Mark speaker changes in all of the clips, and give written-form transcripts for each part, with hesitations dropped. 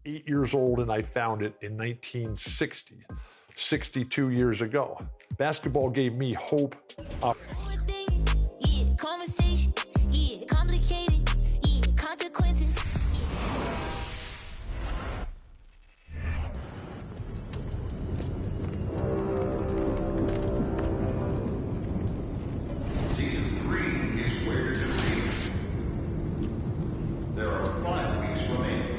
Speaker 1: 8 years old, and I found it in 1960, 62 years ago. Basketball gave me hope.
Speaker 2: Conversation, yeah, complicated, yeah, consequences.
Speaker 3: Season 3 is where to be. There are 5 weeks remaining.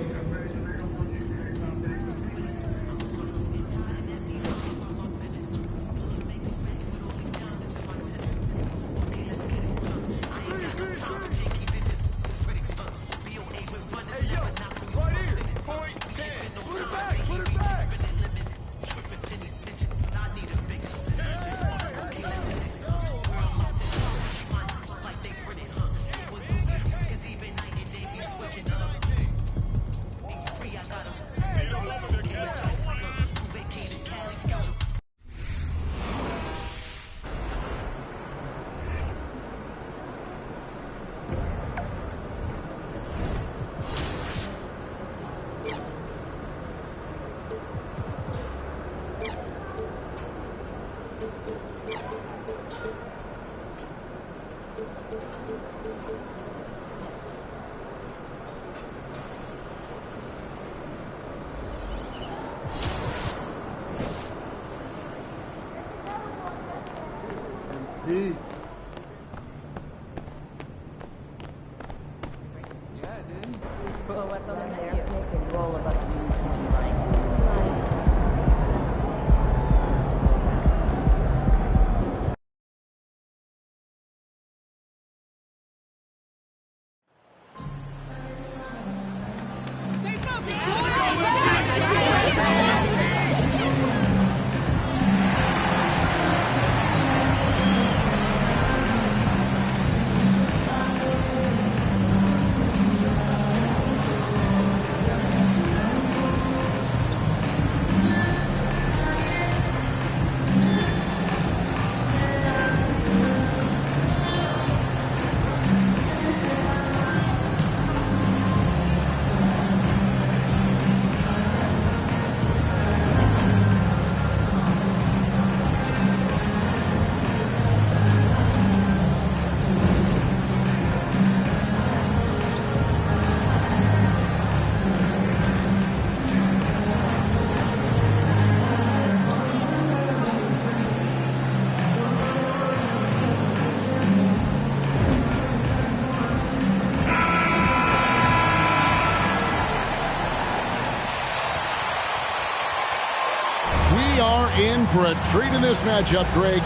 Speaker 4: In for a treat in this matchup, Greg,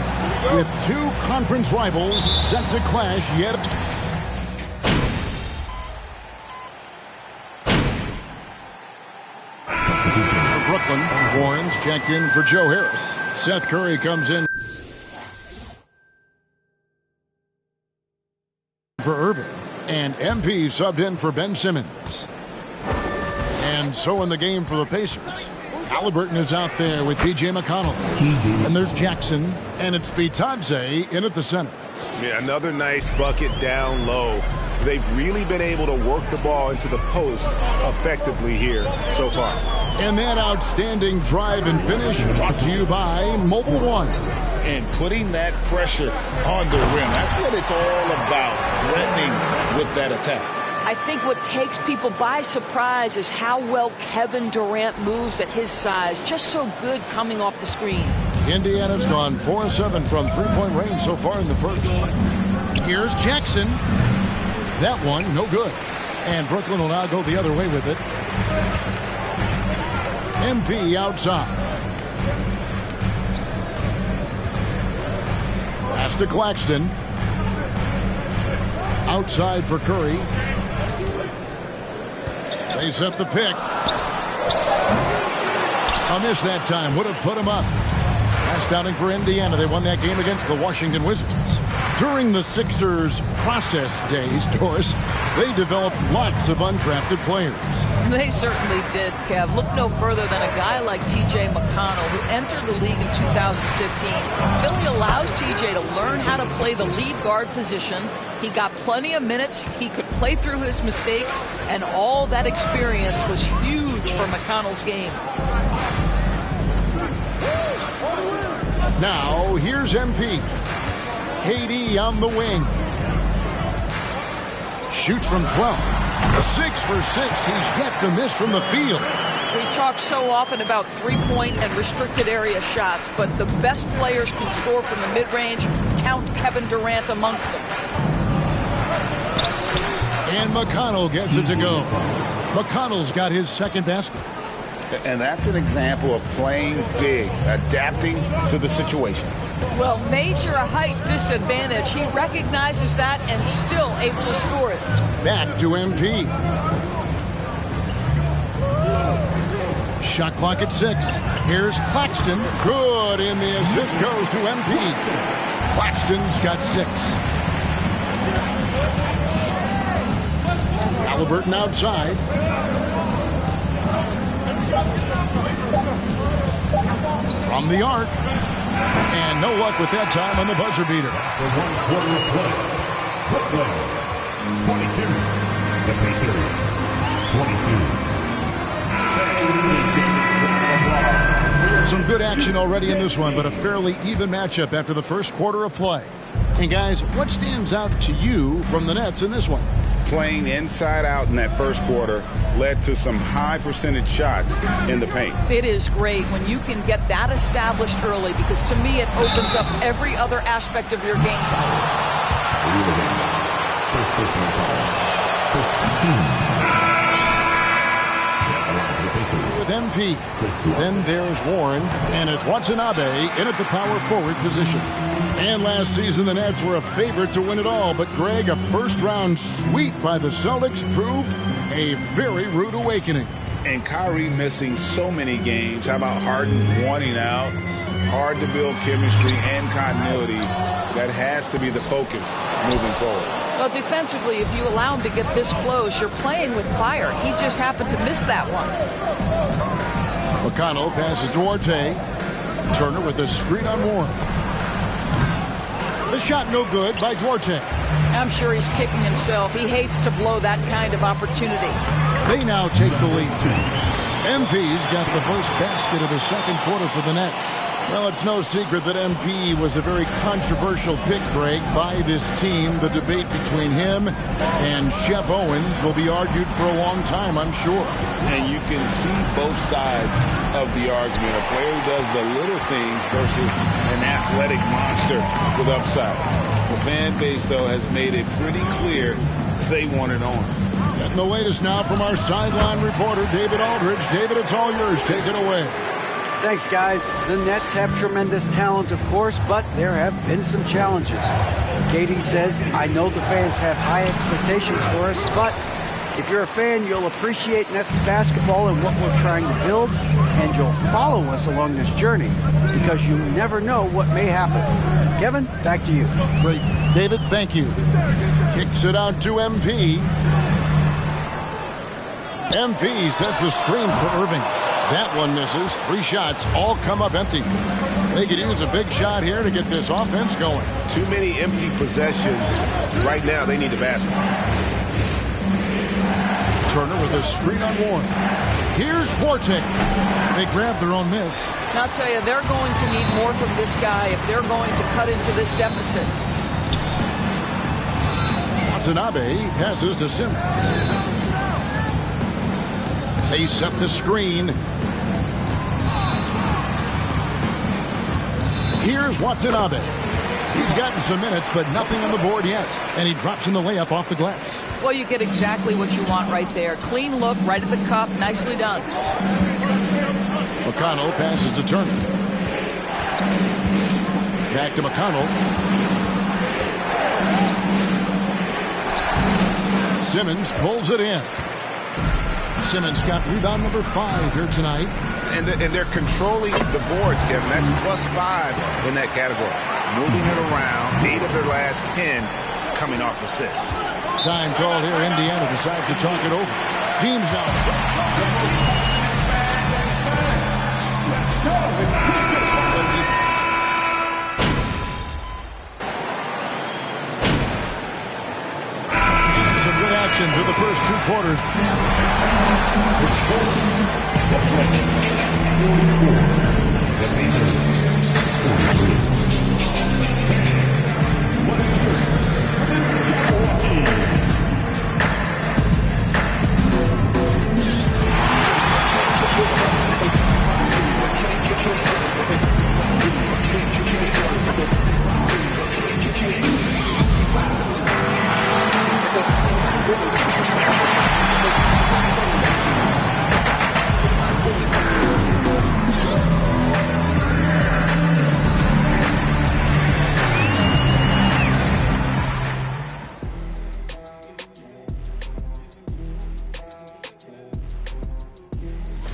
Speaker 4: with 2 conference rivals set to clash yet. For Brooklyn, Warren's checked in for Joe Harris. Seth Curry comes in for Irving, and MP subbed in for Ben Simmons. And so in the game for the Pacers, Halliburton is out there with T.J. McConnell. And there's Jackson, and it's Bitadze in at the center.
Speaker 5: Yeah, another nice bucket down low. They've really been able to work the ball into the post effectively here so far.
Speaker 4: And that outstanding drive and finish brought to you by Mobile One.
Speaker 6: And putting that pressure on the rim. That's what it's all about, threatening with that attack.
Speaker 7: I think what takes people by surprise is how well Kevin Durant moves at his size. Just so good coming off the screen.
Speaker 4: Indiana's gone 4-7 from three-point range so far in the first. Here's Jackson. That one, no good. And Brooklyn will now go the other way with it. MP outside. Pass to Claxton. Outside for Curry. They set the pick. A miss that time. Would have put him up. Last outing for Indiana. They won that game against the Washington Wizards. During the Sixers' process days, Doris, they developed lots of undrafted players.
Speaker 7: They certainly did, Kev. Look no further than a guy like T.J. McConnell, who entered the league in 2015. Philly allows T.J. to learn how to play the lead guard position. He got plenty of minutes. He could play through his mistakes, and all that experience was huge for McConnell's game.
Speaker 4: Now, here's MP. KD on the wing. Shoots from 12. 6 for 6. He's yet to miss from the field.
Speaker 7: We talk so often about three-point and restricted area shots, but the best players can score from the mid-range. Count Kevin Durant amongst them.
Speaker 4: And McConnell gets it to go. McConnell's got his second basket.
Speaker 6: And that's an example of playing big, adapting to the situation.
Speaker 7: Well, major height disadvantage. He recognizes that and still able to score it.
Speaker 4: Back to MP. Shot clock at 6. Here's Claxton. Good, and the assist goes to MP. Claxton's got 6. Halliburton outside. From the arc. And no luck with that time on the buzzer beater.
Speaker 8: For 1 quarter of play. Brooklyn, 22. The Pacers, 22.
Speaker 4: Some good action already in this one, but a fairly even matchup after the first quarter of play. And guys, what stands out to you from the Nets in this one?
Speaker 6: Playing inside out in that first quarter led to some high percentage shots in the paint.
Speaker 7: It is great when you can get that established early, because to me it opens up every other aspect of your game.
Speaker 8: First personal foul. First team.
Speaker 4: With MP. Then there's Warren, and it's Watanabe in at the power forward position. And last season, the Nets were a favorite to win it all, but Greg, a first-round sweep by the Celtics proved a very rude awakening.
Speaker 6: And Kyrie missing so many games. How about Harden wanting out? Hard to build chemistry and continuity. That has to be the focus moving forward.
Speaker 7: Well, defensively, if you allow him to get this close, you're playing with fire. He just happened to miss that one.
Speaker 4: McConnell passes to Duarte. Turner with a screen on Warren. The shot no good by Duarte.
Speaker 7: I'm sure he's kicking himself. He hates to blow that kind of opportunity.
Speaker 4: They now take the lead. MP's got the first basket of the second quarter for the Nets. Well, it's no secret that MP was a very controversial pick, Greg, by this team. The debate between him and Shep Owens will be argued for a long time, I'm sure.
Speaker 6: And you can see both sides of the argument. A player who does the little things versus an athletic monster with upside. The fan base, though, has made it pretty clear they wanted Owens.
Speaker 4: Getting the latest now from our sideline reporter, David Aldridge. David, it's all yours. Take it away.
Speaker 9: Thanks, guys. The Nets have tremendous talent, of course, but there have been some challenges. KD says, I know the fans have high expectations for us, but if you're a fan, you'll appreciate Nets basketball and what we're trying to build, and you'll follow us along this journey because you never know what may happen. Kevin, back to you.
Speaker 4: Great. David, thank you. Kicks it out to MP. MP sets the screen for Irving. That one misses. 3 shots, all come up empty. They could use a big shot here to get this offense going.
Speaker 5: Too many empty possessions. Right now, they need the basket.
Speaker 4: Turner with a screen on Warren. Here's Duarte. They grab their own miss.
Speaker 7: And I'll tell you, they're going to need more from this guy if they're going to cut into this deficit.
Speaker 4: Watanabe passes to Simmons. They set the screen. Here's Watanabe. He's gotten some minutes, but nothing on the board yet. And he drops in the layup off the glass.
Speaker 7: Well, you get exactly what you want right there. Clean look, right at the cup. Nicely done.
Speaker 4: McConnell passes to Turner. Back to McConnell. Simmons pulls it in. Simmons got rebound number 5 here tonight.
Speaker 5: And they're controlling the boards, Kevin. That's +5 in that category. Moving it around. 8 of their last 10 coming off assists.
Speaker 4: Time called here. Indiana decides to talk it over. Teams now. Some good action possession to the first 2 quarters.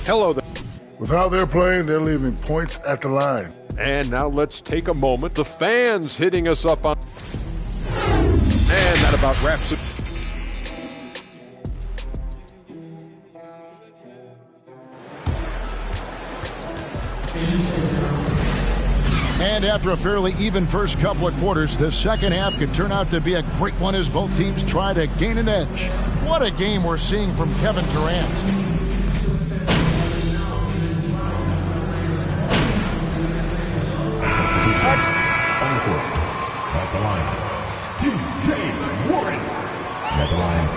Speaker 10: Hello there.
Speaker 11: With how they're playing, they're leaving points at the line.
Speaker 10: And now let's take a moment. The fans hitting us up on... And that about wraps it.
Speaker 4: And after a fairly even first couple of quarters, the second half could turn out to be a great one as both teams try to gain an edge. What a game we're seeing from Kevin Durant.
Speaker 8: On the court, at the line, T.J. Warren. At the line.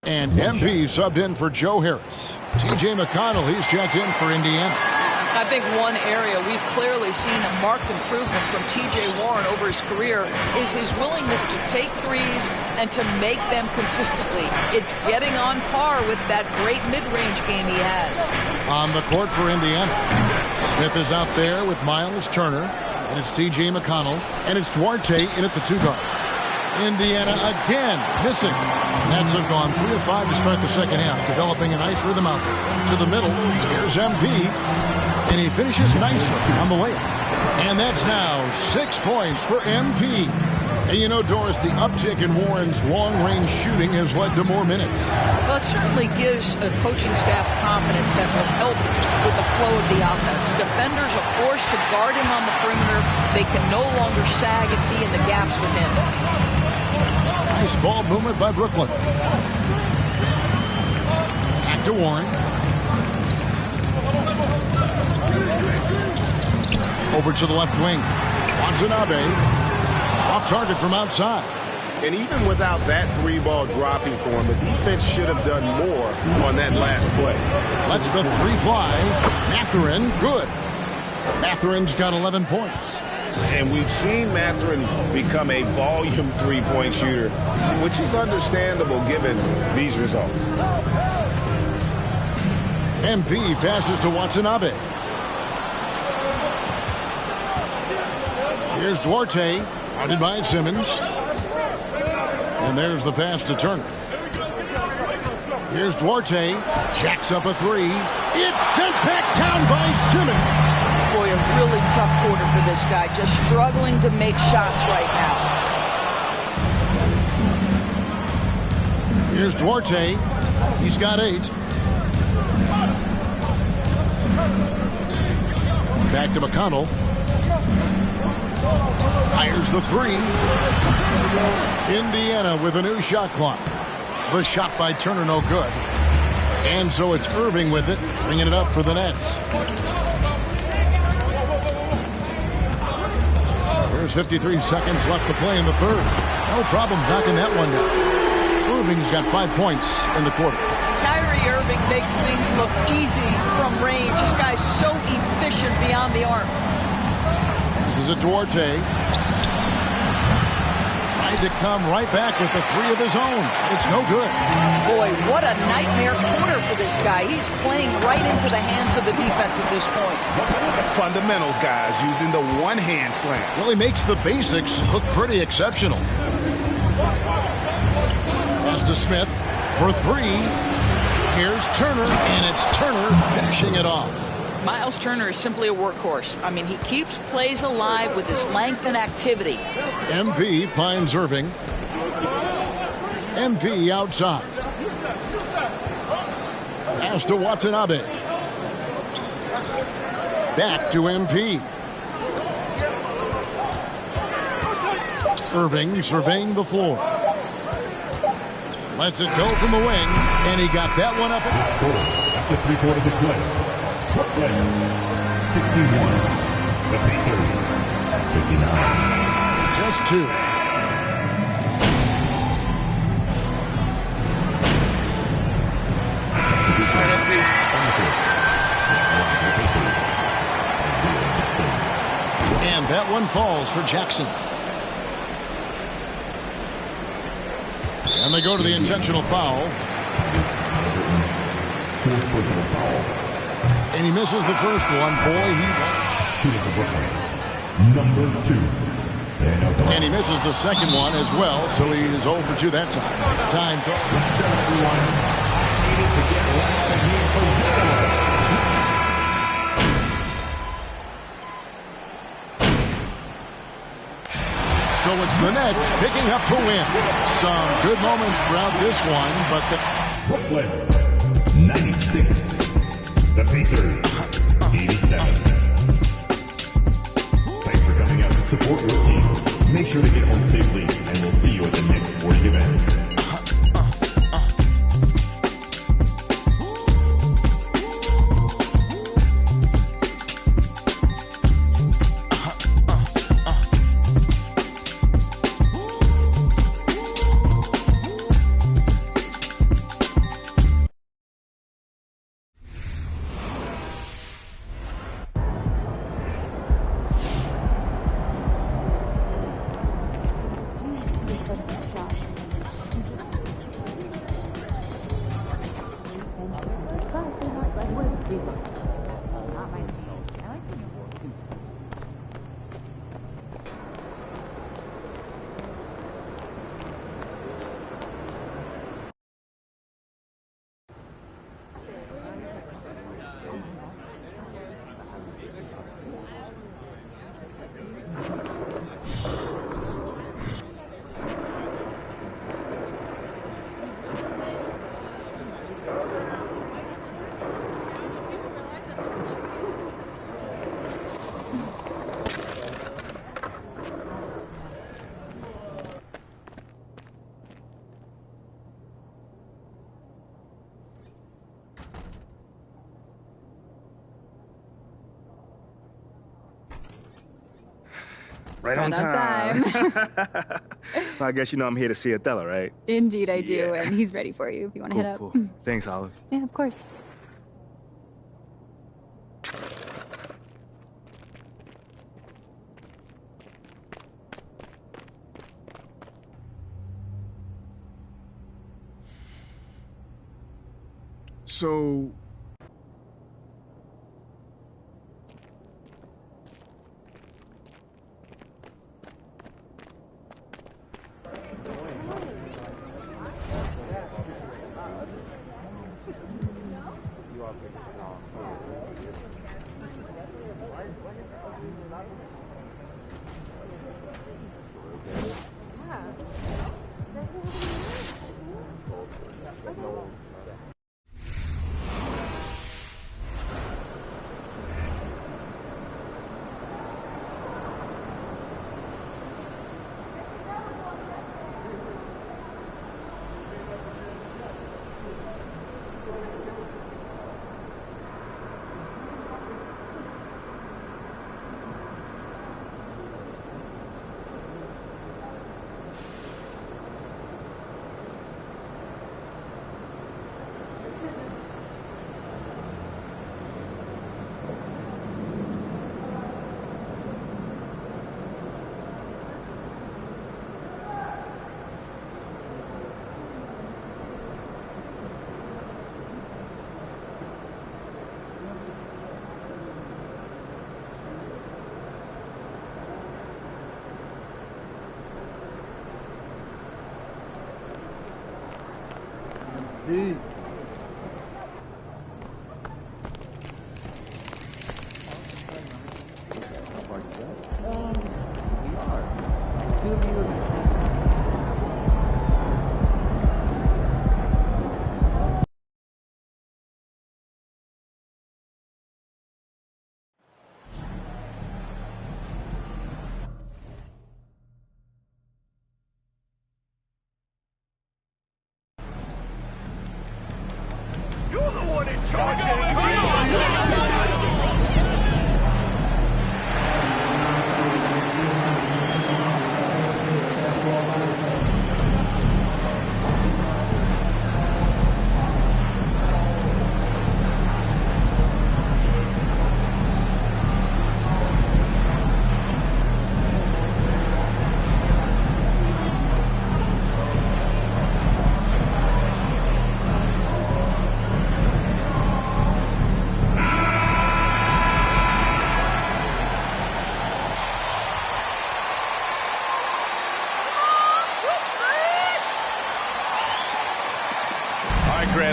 Speaker 4: And MP subbed in for Joe Harris. T.J. McConnell, he's checked in for Indiana.
Speaker 7: I think one area we've clearly seen a marked improvement from T.J. Warren over his career is his willingness to take threes and to make them consistently. It's getting on par with that great mid-range game he has.
Speaker 4: On the court for Indiana, Smith is out there with Miles Turner, and it's T.J. McConnell, and it's Duarte in at the 2-guard. Indiana again missing. Nets have gone 3 of 5 to start the second half, developing a nice rhythm out there. To the middle, here's MP, and he finishes nicely on the layup. And that's now 6 points for MP. And you know, Doris, the uptick in Warren's long-range shooting has led to more minutes.
Speaker 7: Well, it certainly gives a coaching staff confidence that will help with the flow of the offense. Defenders are forced to guard him on the perimeter. They can no longer sag and be in the gaps with him.
Speaker 4: Nice ball movement by Brooklyn. Back to Warren. Over to the left wing. Watanabe. Off target from outside.
Speaker 5: And even without that 3-ball dropping for him, the defense should have done more on that last play.
Speaker 4: Lets the 3 fly. Mathurin, good. Mathurin's got 11 points.
Speaker 5: And we've seen Mathurin become a volume 3-point shooter, which is understandable given these results.
Speaker 4: MP passes to Watanabe. Here's Duarte, guarded by Simmons. And there's the pass to Turner. Here's Duarte, jacks up a 3. It's sent back down by Simmons.
Speaker 7: Boy, a really tough quarter for this guy, just struggling to make shots right now.
Speaker 4: Here's Duarte. He's got 8. Back to McConnell. Fires the 3. Indiana with a new shot clock. The shot by Turner no good. And so it's Irving with it, bringing it up for the Nets. There's 53 seconds left to play in the third. No problems knocking that one down. Irving's got 5 points in the quarter.
Speaker 7: Kyrie Irving makes things look easy from range. This guy's so efficient beyond the arc.
Speaker 4: This is a Duarte. Tried to come right back with the 3 of his own. It's no good.
Speaker 7: Boy, what a nightmare quarter for this guy. He's playing right into the hands of the defense at this point.
Speaker 5: Fundamentals, guys, using the one-hand slam.
Speaker 4: Really makes the basics look pretty exceptional. Pass to Smith for 3. Here's Turner, and it's Turner finishing it off.
Speaker 7: Miles Turner is simply a workhorse. I mean, he keeps plays alive with his length and activity.
Speaker 4: MP finds Irving. MP outside. Pass to Watanabe. Back to MP. Irving surveying the floor. Lets it go from the wing, and he got that one up.
Speaker 8: After 3/4 of play, Brooklyn 61, the Pacers 59.
Speaker 4: Just two. And that one falls for Jackson. And they go to the intentional foul. And he misses the first one. Boy, he
Speaker 8: shooting for Brooklyn. Number 2.
Speaker 4: And he misses the second one as well, so he is 0 for 2 that time. Time goes. So it's the Nets picking up the win. Some good moments throughout this one, but
Speaker 8: Brooklyn 96, the Pacers 87. Thanks for coming out to support your team. Make sure to get home safely, and we'll see you at the next sporting event.
Speaker 12: Right on time. Well, I guess you know I'm here to see Othello, right?
Speaker 13: Indeed I do, and he's ready for you if you want to hit up.
Speaker 12: Cool. Thanks, Olive.
Speaker 13: Yeah, of course.
Speaker 12: So...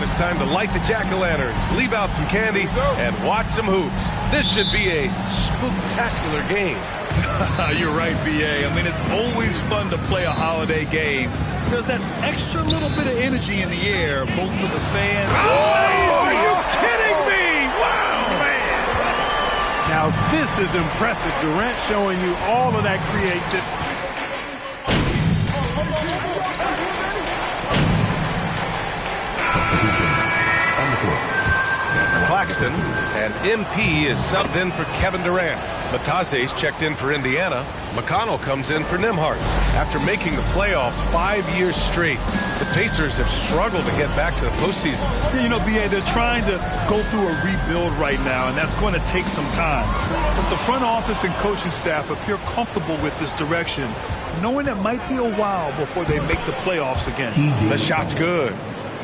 Speaker 14: it's time to light the jack-o'-lanterns, leave out some candy, and watch some hoops. This should be a spooktacular game.
Speaker 15: You're right, B.A. I mean, it's always fun to play a holiday game. There's that extra little bit of energy in the air, both for the fans.
Speaker 14: Oh, are you kidding me? Wow, man.
Speaker 16: Now, this is impressive. Durant showing you all of that creativity.
Speaker 14: Claxton, and MP is subbed in for Kevin Durant. Matase's checked in for Indiana. McConnell comes in for Nembhard. After making the playoffs 5 years straight, the Pacers have struggled to get back to the postseason.
Speaker 15: You know, B.A., they're trying to go through a rebuild right now, and that's going to take some time. But the front office and coaching staff appear comfortable with this direction, knowing it might be a while before they make the playoffs again.
Speaker 14: The shot's good.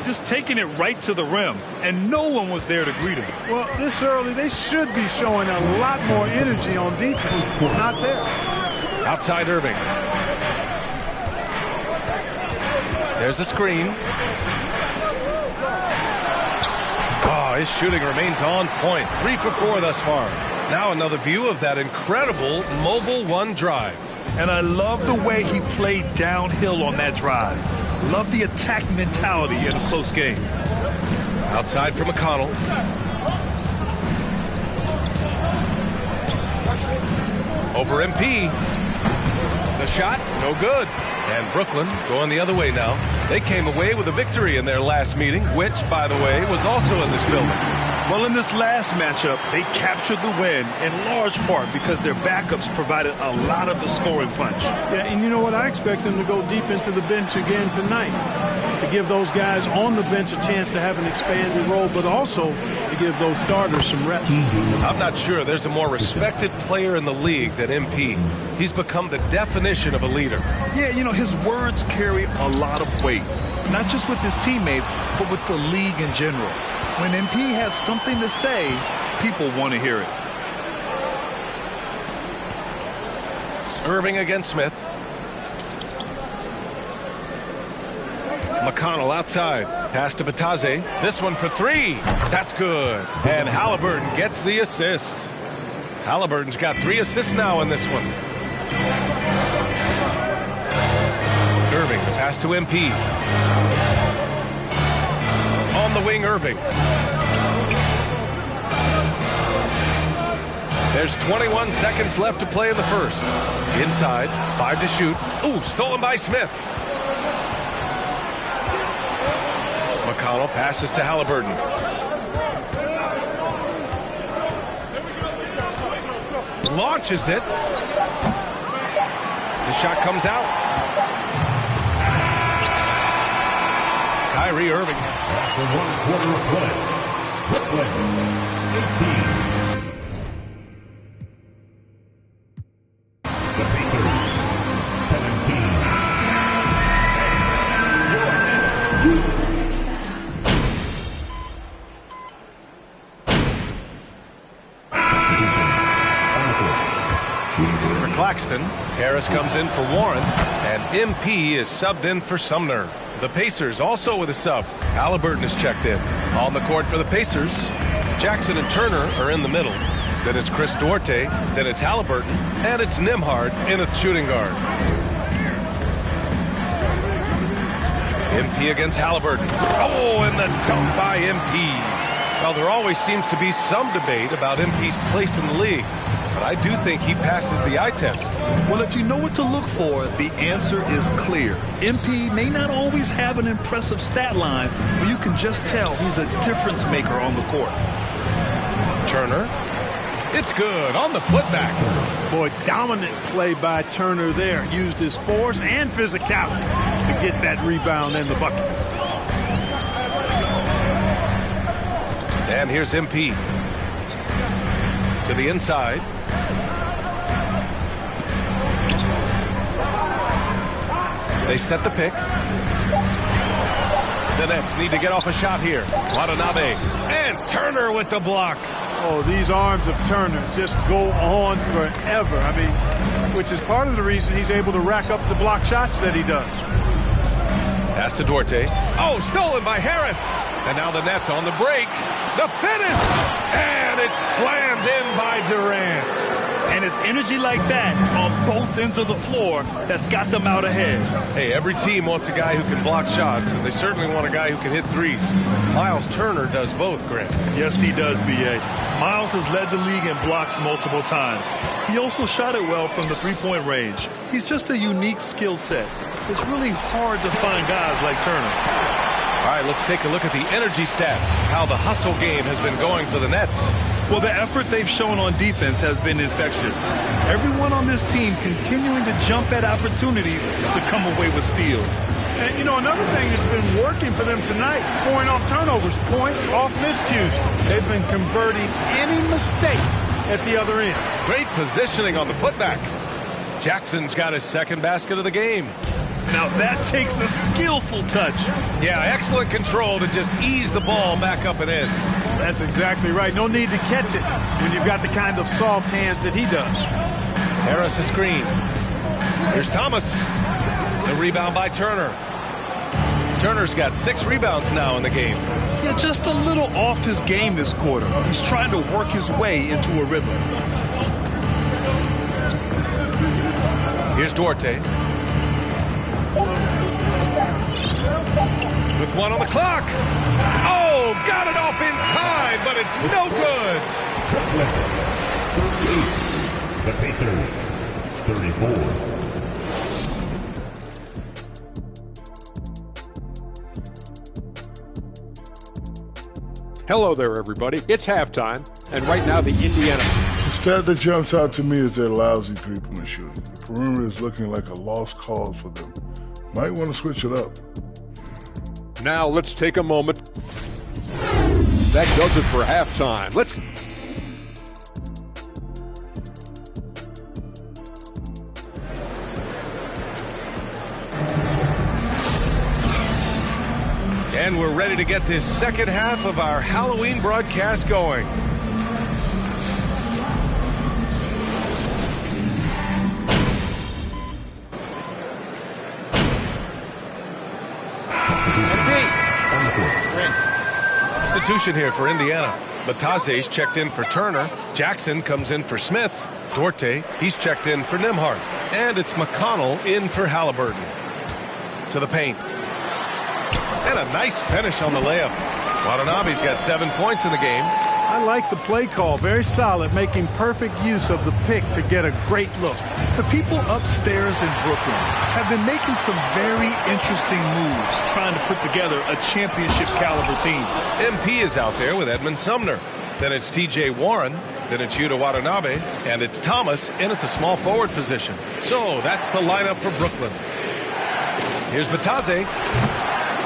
Speaker 15: Just taking it right to the rim, and no one was there to greet him.
Speaker 16: Well, this early, they should be showing a lot more energy on defense. It's not there.
Speaker 14: Outside Irving. There's a screen. Oh, his shooting remains on point. 3 for 4 thus far. Now another view of that incredible mobile one drive.
Speaker 15: And I love the way he played downhill on that drive. Love the attack mentality in a close game.
Speaker 14: Outside for McConnell. Over MP. The shot, no good. And Brooklyn going the other way now. They came away with a victory in their last meeting, which, by the way, was also in this building.
Speaker 15: Well, in this last matchup, they captured the win in large part because their backups provided a lot of the scoring punch.
Speaker 16: Yeah, and you know what? I expect them to go deep into the bench again tonight to give those guys on the bench a chance to have an expanded role, but also to give those starters some reps.
Speaker 14: I'm not sure there's a more respected player in the league than MP. He's become the definition of a leader.
Speaker 15: Yeah, you know, his words carry a lot of weight, not just with his teammates, but with the league in general. When MP has something to say, people want to hear it.
Speaker 14: Irving against Smith. McConnell outside. Pass to Batase. This one for 3. That's good. And Halliburton gets the assist. Halliburton's got 3 assists now in this one. Irving, the pass to MP. On the wing, Irving. There's 21 seconds left to play in the first. Inside, 5 to shoot. Ooh, stolen by Smith. McConnell passes to Halliburton. Launches it. The shot comes out. Kyrie Irving.
Speaker 8: After 1 quarter of play, Brooklyn 18. The Pacers 17.
Speaker 14: For Claxton, Harris comes in for Warren, and MP is subbed in for Sumner. The Pacers also with a sub. Halliburton is checked in. On the court for the Pacers, Jackson and Turner are in the middle. Then it's Chris Duarte, then it's Halliburton, and it's Nembhard in a shooting guard. MP against Halliburton. Oh, and the dunk by MP. Well, there always seems to be some debate about MP's place in the league, but I do think he passes the eye test.
Speaker 15: Well, if you know what to look for, the answer is clear. MP may not always have an impressive stat line, but you can just tell he's a difference maker on the court.
Speaker 14: Turner. It's good on the putback.
Speaker 16: Boy, dominant play by Turner there. Used his force and physicality to get that rebound and the bucket.
Speaker 14: And here's MP. To the inside. They set the pick. The Nets need to get off a shot here. Watanabe. And Turner with the block.
Speaker 16: Oh, these arms of Turner just go on forever. I mean, which is part of the reason he's able to rack up the block shots that he does.
Speaker 14: Pass to Duarte. Oh, stolen by Harris. And now the Nets on the break. The finish! And it's slammed in by Durant.
Speaker 15: And it's energy like that on both ends of the floor that's got them out ahead.
Speaker 14: Hey, every team wants a guy who can block shots, and they certainly want a guy who can hit threes. Miles Turner does both, Grant.
Speaker 15: Yes, he does, B.A. Miles has led the league in blocks multiple times. He also shot it well from the three-point range. He's just a unique skill set. It's really hard to find guys like Turner.
Speaker 14: All right, let's take a look at the energy stats, how the hustle game has been going for the Nets.
Speaker 15: Well, the effort they've shown on defense has been infectious. Everyone on this team continuing to jump at opportunities to come away with steals.
Speaker 16: And, you know, another thing that's been working for them tonight, scoring off turnovers, points off miscues. They've been converting any mistakes at the other end.
Speaker 14: Great positioning on the putback. Jackson's got his second basket of the game.
Speaker 15: Now that takes a skillful touch.
Speaker 14: Yeah, excellent control to just ease the ball back up and in.
Speaker 16: That's exactly right. No need to catch it when you've got the kind of soft hands that he does.
Speaker 14: Harris a screen. Here's Thomas. The rebound by Turner. Turner's got 6 rebounds now in the game.
Speaker 15: Yeah, just a little off his game this quarter. He's trying to work his way into a rhythm.
Speaker 14: Here's Duarte. With 1 on the clock. Oh, got it off in time, but it's no good.
Speaker 8: The Pacers, 34.
Speaker 10: Hello there, everybody. It's halftime, and right now the Indiana...
Speaker 11: The stat that jumps out to me is their lousy three-point shooting. The perimeter is looking like a lost cause for them. Might want to switch it up.
Speaker 10: Now let's take a moment. That does it for halftime. Let's...
Speaker 14: And we're ready to get this second half of our Halloween broadcast going. Substitution here for Indiana. Batase's checked in for Turner. Jackson comes in for Smith. Duarte, he's checked in for Nembhard. And it's McConnell in for Halliburton. To the paint. And a nice finish on the layup. Watanabe's got 7 points in the game.
Speaker 16: I like the play call. Very solid, making perfect use of the pick to get a great look.
Speaker 15: The people upstairs in Brooklyn have been making some very interesting moves, trying to put together a championship caliber team.
Speaker 14: MP is out there with Edmund Sumner. Then it's T.J. Warren. Then it's Yuta Watanabe. And it's Thomas in at the small forward position. So that's the lineup for Brooklyn. Here's Batase.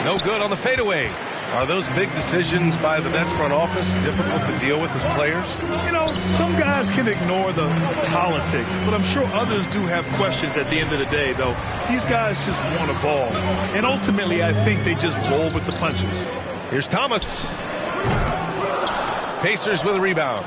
Speaker 14: No good on the fadeaway. Are those big decisions by the Nets front office difficult to deal with as players?
Speaker 15: You know, some guys can ignore the politics, but I'm sure others do have questions at the end of the day, though. These guys just want a ball. And ultimately, I think they just roll with the punches.
Speaker 14: Here's Thomas. Pacers with a rebound.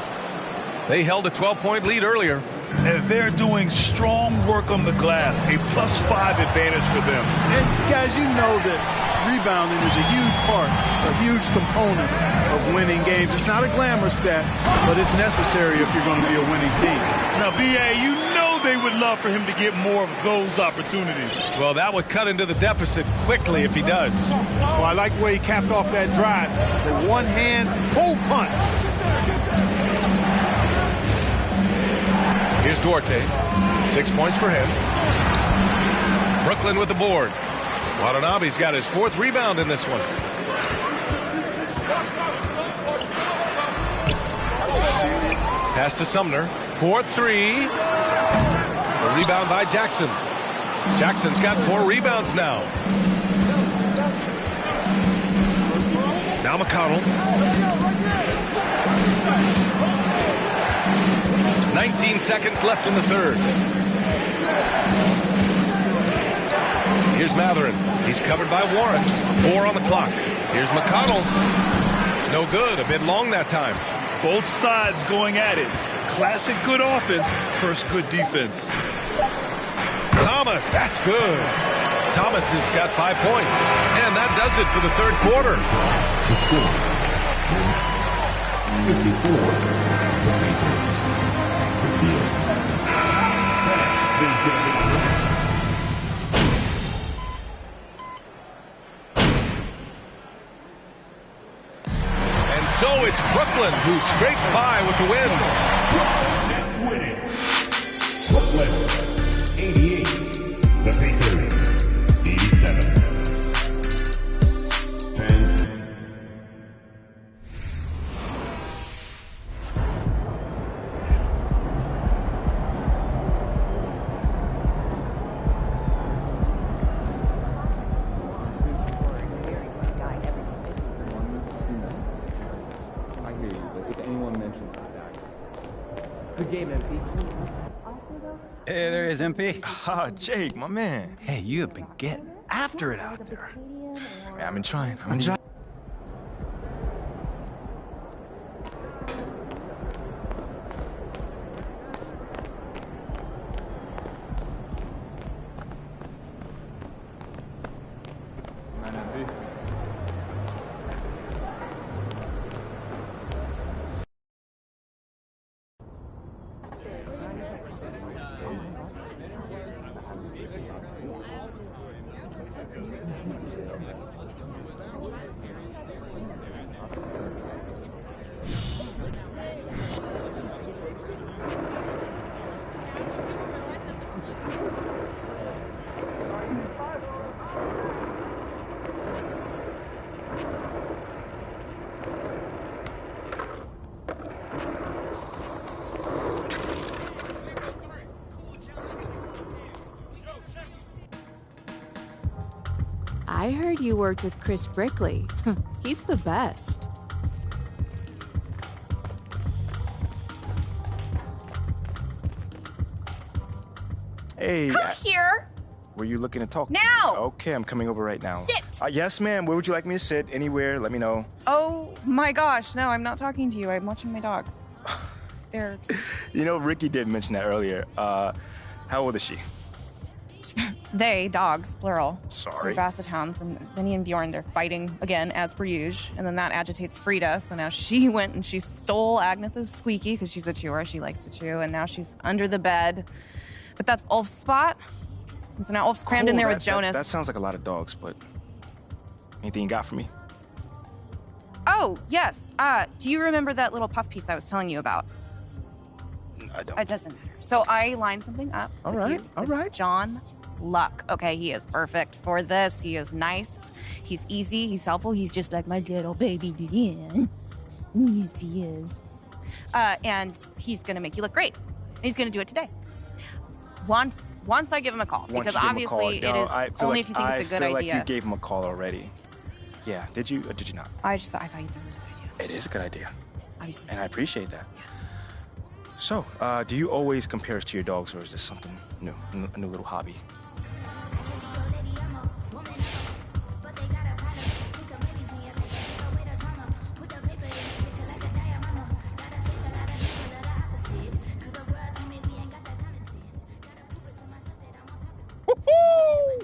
Speaker 14: They held a 12-point lead earlier.
Speaker 15: And they're doing strong work on the glass, a +5 advantage for them.
Speaker 16: And guys, you know that rebounding is a huge part, a huge component of winning games. It's not a glamorous stat, but it's necessary if you're going to be a winning team.
Speaker 15: Now, B.A., you know they would love for him to get more of those opportunities.
Speaker 14: Well, that would cut into the deficit quickly if he does.
Speaker 16: Well, I like the way he capped off that drive. The one-hand pull punch.
Speaker 14: Here's Duarte. 6 points for him. Brooklyn with the board. Watanabe's got his 4th rebound in this one. Pass to Sumner. 4-3. The rebound by Jackson. Jackson's got 4 rebounds now. Now McConnell. 19 seconds left in the third. Here's Mathurin. He's covered by Warren. 4 on the clock. Here's McConnell. No good. A bit long that time.
Speaker 15: Both sides going at it. Classic good offense, first good defense.
Speaker 14: Thomas, that's good. Thomas has got 5 points. And that does it for the third quarter.
Speaker 8: The score, 54. The Pacers, 58.
Speaker 14: And so it's Brooklyn who scrapes by with the win.
Speaker 8: Brooklyn, 88. The Pacers, 87. Fans.
Speaker 17: I hear you, but if anyone mentions that, good game, MP.
Speaker 18: Hey, there is MP.
Speaker 12: Ah, Jake, my man.
Speaker 18: Hey, you have been getting after it out there.
Speaker 12: Man, I've been trying. I've been trying.
Speaker 19: I heard you worked with Chris Brickley. He's the best.
Speaker 12: Hey.
Speaker 20: Come here.
Speaker 12: Were you looking to talk?
Speaker 20: Now!
Speaker 12: Okay, I'm coming over right now.
Speaker 20: Sit!
Speaker 12: Yes, ma'am. Where would you like me to sit? Anywhere. Let me know.
Speaker 20: Oh my gosh, no, I'm not talking to you. I'm watching my dogs. They're...
Speaker 12: You know, Ricky did mention that earlier. How old is she?
Speaker 20: They, dogs, plural.
Speaker 12: Sorry.
Speaker 20: They're Basset Hounds, and Vinny and Bjorn, they're fighting again, as per usual. And then that agitates Frida, so now she went and she stole Agnetha's Squeaky, because she's a chewer, she likes to chew, and now she's under the bed. But that's Ulf's spot. And so now Ulf's crammed in there with Jonas.
Speaker 12: That sounds like a lot of dogs, but anything you got for me?
Speaker 20: Oh, yes. Do you remember that little puff piece I was telling you about?
Speaker 12: I don't.
Speaker 20: It doesn't. So I lined something up.
Speaker 12: All
Speaker 20: with
Speaker 12: right,
Speaker 20: you,
Speaker 12: all
Speaker 20: with
Speaker 12: right.
Speaker 20: John Luck. Okay, he is perfect for this. He is nice. He's easy. He's helpful. He's just like my little baby. Yeah. Yes, he is. And he's gonna make you look great. He's gonna do it today. Once I give him a call, because obviously it is only if you think it's a good idea.
Speaker 12: I feel like you gave him a call already. Yeah, did you or did you not?
Speaker 20: I thought you thought it was a good idea.
Speaker 12: It is a good idea.
Speaker 20: Obviously.
Speaker 12: And I appreciate that.
Speaker 20: Yeah.
Speaker 12: So, do you always compare us to your dogs, or is this something new, a new little hobby?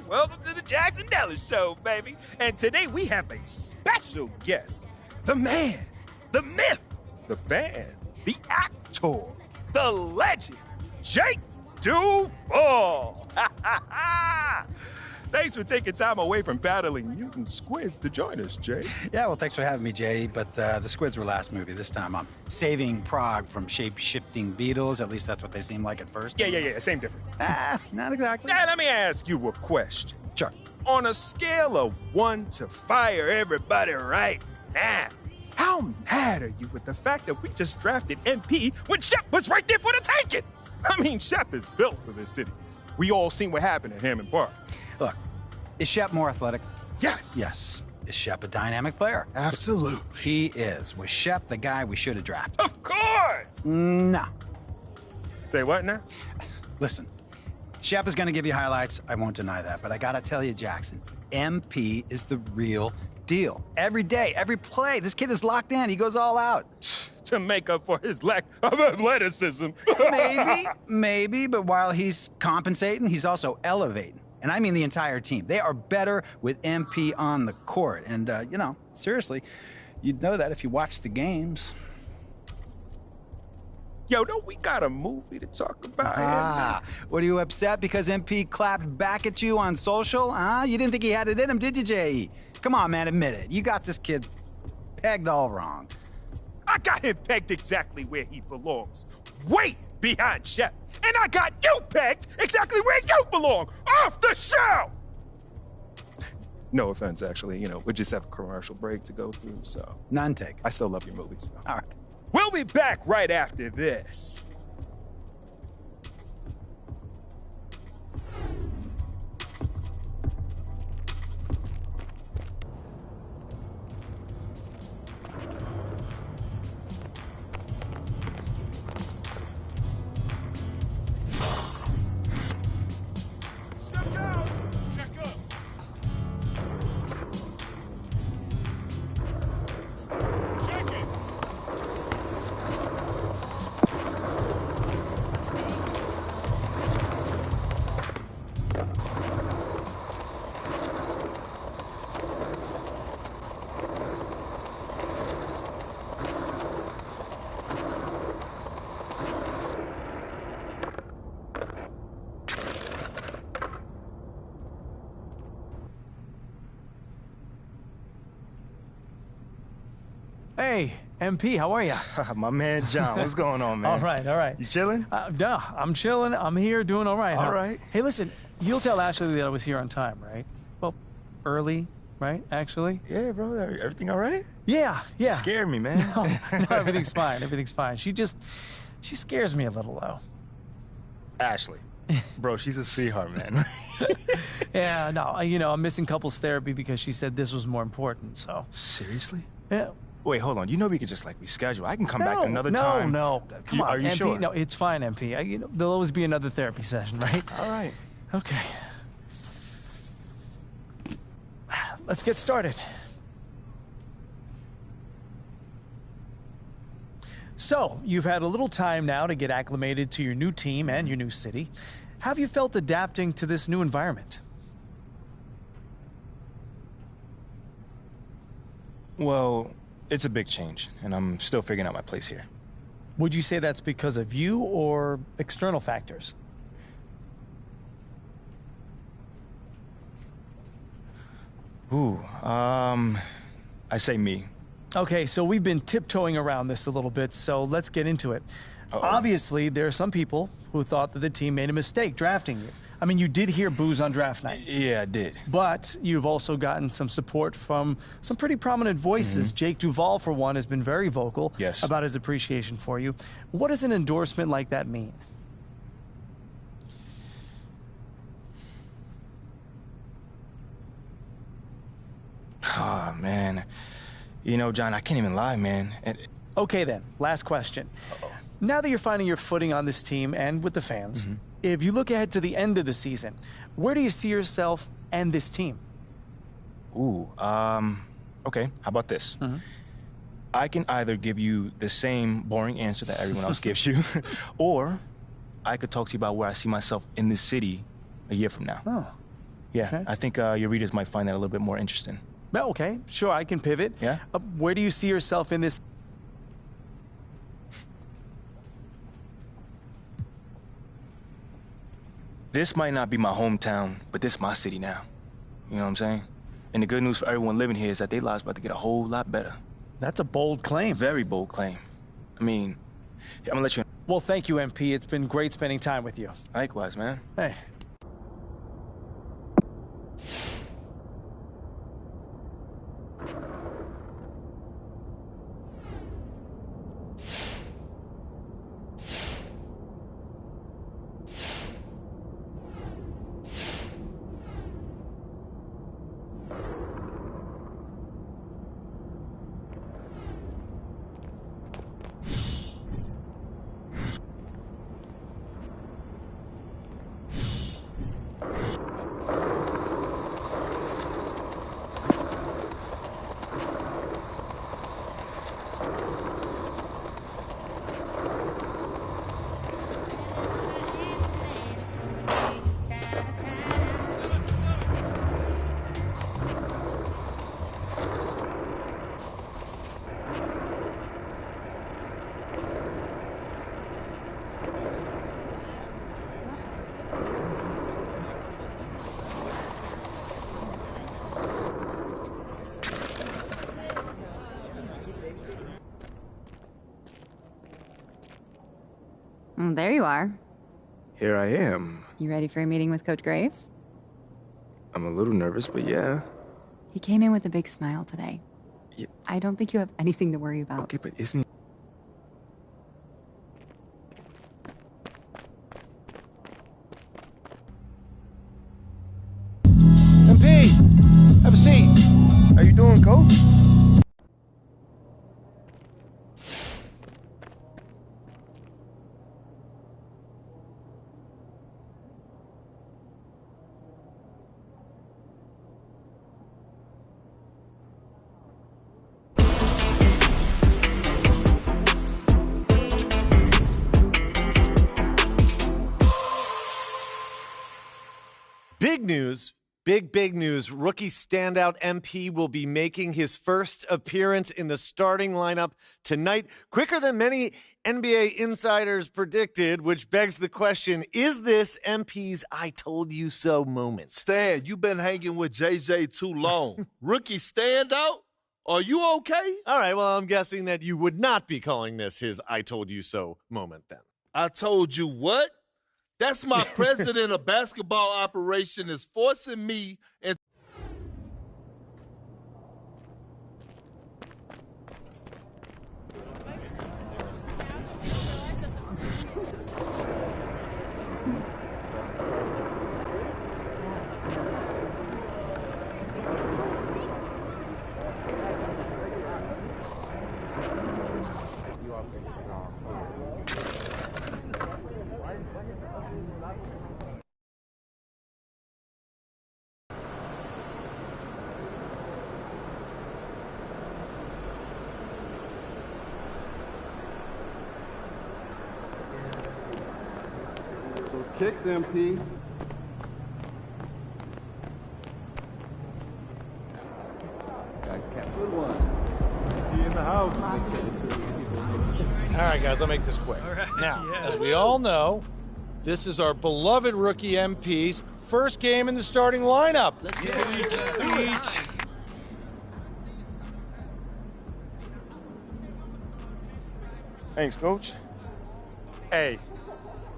Speaker 21: Welcome to the Jackson Dallas Show, baby. And today we have a special guest. The man, the myth, the fan, the actor, the legend, Jake Duval. Thanks for taking time away from battling mutant squids to join us, Jay.
Speaker 18: Yeah, well, thanks for having me, Jay. But the squids were last movie. This time I'm saving Prague from shape-shifting beetles. At least that's what they seem like at first.
Speaker 21: Yeah, same difference.
Speaker 18: Not exactly.
Speaker 21: Now, let me ask you a question.
Speaker 18: Sure.
Speaker 21: On a scale of 1 to fire everybody right now, how mad are you with the fact that we just drafted MP when Shep was right there for the taking? I mean, Shep is built for this city. We all seen what happened at Hammond Park.
Speaker 18: Look, is Shep more athletic?
Speaker 21: Yes.
Speaker 18: Yes. Is Shep a dynamic player?
Speaker 21: Absolutely.
Speaker 18: He is. Was Shep the guy we should have drafted?
Speaker 21: Of course!
Speaker 18: No.
Speaker 21: Say what now?
Speaker 18: Listen, Shep is going to give you highlights. I won't deny that. But I got to tell you, Jackson, MP is the real deal. Every day, every play, this kid is locked in. He goes all out.
Speaker 21: To make up for his lack of athleticism.
Speaker 18: Maybe, but while he's compensating, he's also elevating. And I mean the entire team. They are better with MP on the court. And, seriously, you'd know that if you watch the games.
Speaker 21: Yo, don't we got a movie to talk about?
Speaker 18: What, are you upset because MP clapped back at you on social? You didn't think he had it in him, did you, J.E.? Come on, man, admit it. You got this kid pegged all wrong.
Speaker 21: I got him pegged exactly where he belongs. Way behind Shep. And I got you pegged exactly where you belong. Off the show! No offense, actually. We just have a commercial break to go through, so...
Speaker 18: None taken.
Speaker 21: I still love your movies, though.
Speaker 18: All right.
Speaker 21: We'll be back right after this.
Speaker 1: Hey, MP, how are you?
Speaker 12: My man John, what's going on, man?
Speaker 1: All right.
Speaker 12: You chilling?
Speaker 1: No, I'm chilling. I'm here doing all right.
Speaker 12: All right.
Speaker 1: Hey, listen, you'll tell Ashley that I was here on time, right? Well, early, right, actually?
Speaker 12: Yeah, bro. Everything all right?
Speaker 1: Yeah.
Speaker 12: You scared me, man.
Speaker 1: No, everything's fine. Everything's fine. She scares me a little, though.
Speaker 12: Ashley. Bro, she's a sweetheart, man.
Speaker 1: Yeah, no, I'm missing couples therapy because she said this was more important, so.
Speaker 12: Seriously?
Speaker 1: Yeah.
Speaker 12: Wait, hold on. We could just reschedule. I can come back another time.
Speaker 1: No. Come on,
Speaker 12: Are you
Speaker 1: MP,
Speaker 12: sure?
Speaker 1: No, it's fine, MP. There'll always be another therapy session, right?
Speaker 12: All right.
Speaker 1: Okay. Let's get started. So, you've had a little time now to get acclimated to your new team and your new city. How have you felt adapting to this new environment?
Speaker 12: Well, it's a big change, and I'm still figuring out my place here.
Speaker 1: Would you say that's because of you or external factors?
Speaker 12: I say me.
Speaker 1: Okay, so we've been tiptoeing around this a little bit, so let's get into it. Obviously, there are some people who thought that the team made a mistake drafting you. I mean, you did hear boos on draft night.
Speaker 12: Yeah, I did.
Speaker 1: But you've also gotten some support from some pretty prominent voices. Jake Duvall, for one, has been very vocal about his appreciation for you. What does an endorsement like that mean?
Speaker 12: Oh, man. John, I can't even lie, man.
Speaker 1: Okay, then. Last question. Now that you're finding your footing on this team and with the fans, if you look ahead to the end of the season, where do you see yourself and this team?
Speaker 12: Okay, how about this? I can either give you the same boring answer that everyone else gives you, or I could talk to you about where I see myself in this city a year from now.
Speaker 1: Oh.
Speaker 12: Yeah,
Speaker 1: Okay.
Speaker 12: I think your readers might find that a little bit more interesting.
Speaker 1: Well, okay, sure, I can pivot.
Speaker 12: Yeah?
Speaker 1: Where do you see yourself in this?
Speaker 12: This might not be my hometown, but this is my city now. You know what I'm saying? And the good news for everyone living here is that their lives about to get a whole lot better.
Speaker 1: That's a bold claim.
Speaker 12: Very bold claim. I mean, I'm gonna let you...
Speaker 1: Well, thank you, MP. It's been great spending time with you.
Speaker 12: Likewise, man.
Speaker 1: Hey.
Speaker 13: Oh, there you are.
Speaker 12: Here I am.
Speaker 13: You ready for a meeting with Coach Graves?
Speaker 12: I'm a little nervous, but yeah.
Speaker 13: He came in with a big smile today.
Speaker 12: Yeah.
Speaker 13: I don't think you have anything to worry about.
Speaker 12: Okay, but isn't he?
Speaker 2: MP, have a seat.
Speaker 21: How you doing, Coach?
Speaker 2: Big news. Big news. Rookie standout MP will be making his first appearance in the starting lineup tonight, quicker than many NBA insiders predicted, which begs the question, is this MP's I told you so moment?
Speaker 22: Stan, you've been hanging with JJ too long. Rookie standout? Are you okay?
Speaker 2: All right, well, I'm guessing that you would not be calling this his I told you so moment then.
Speaker 22: I told you what? That's my president of basketball operation is forcing me and
Speaker 23: Kicks, MP. Good one. He in the house.
Speaker 2: All right, guys, I'll make this quick. Now, as we all know, this is our beloved rookie MP's first game in the starting lineup. Let's get speech.
Speaker 21: Thanks, Coach. Hey,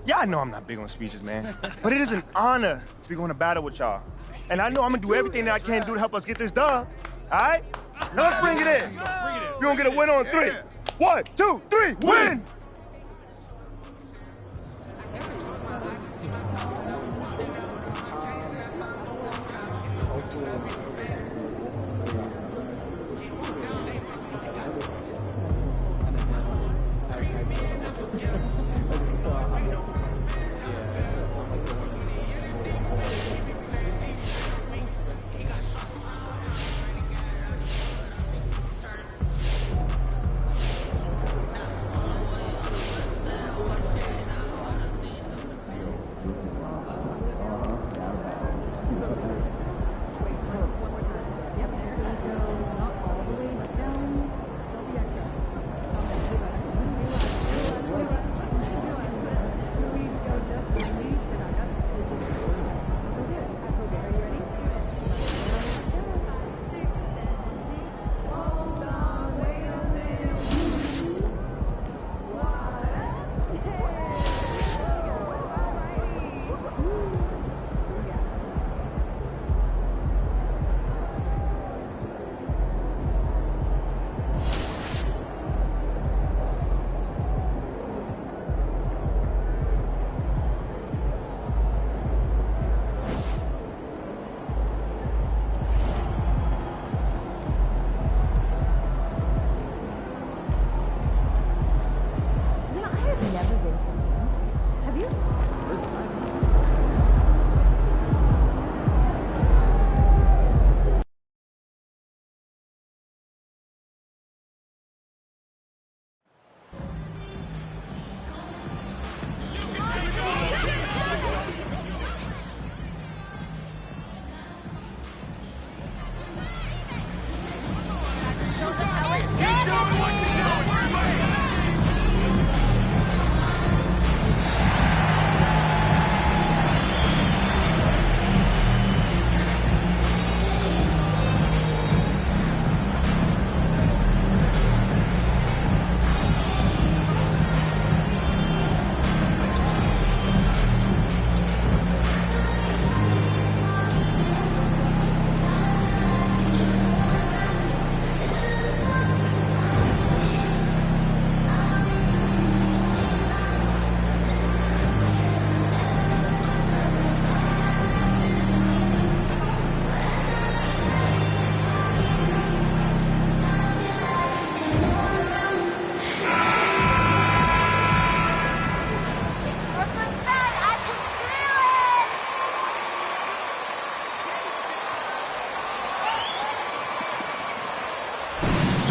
Speaker 21: yeah, I know I'm not big on speeches, man, but it is an honor to be going to battle with y'all. And I know I'm gonna do everything that I can do to help us get this done. All right? Now let's bring it in. You're gonna get a win on 3. 1, 2, 3, win!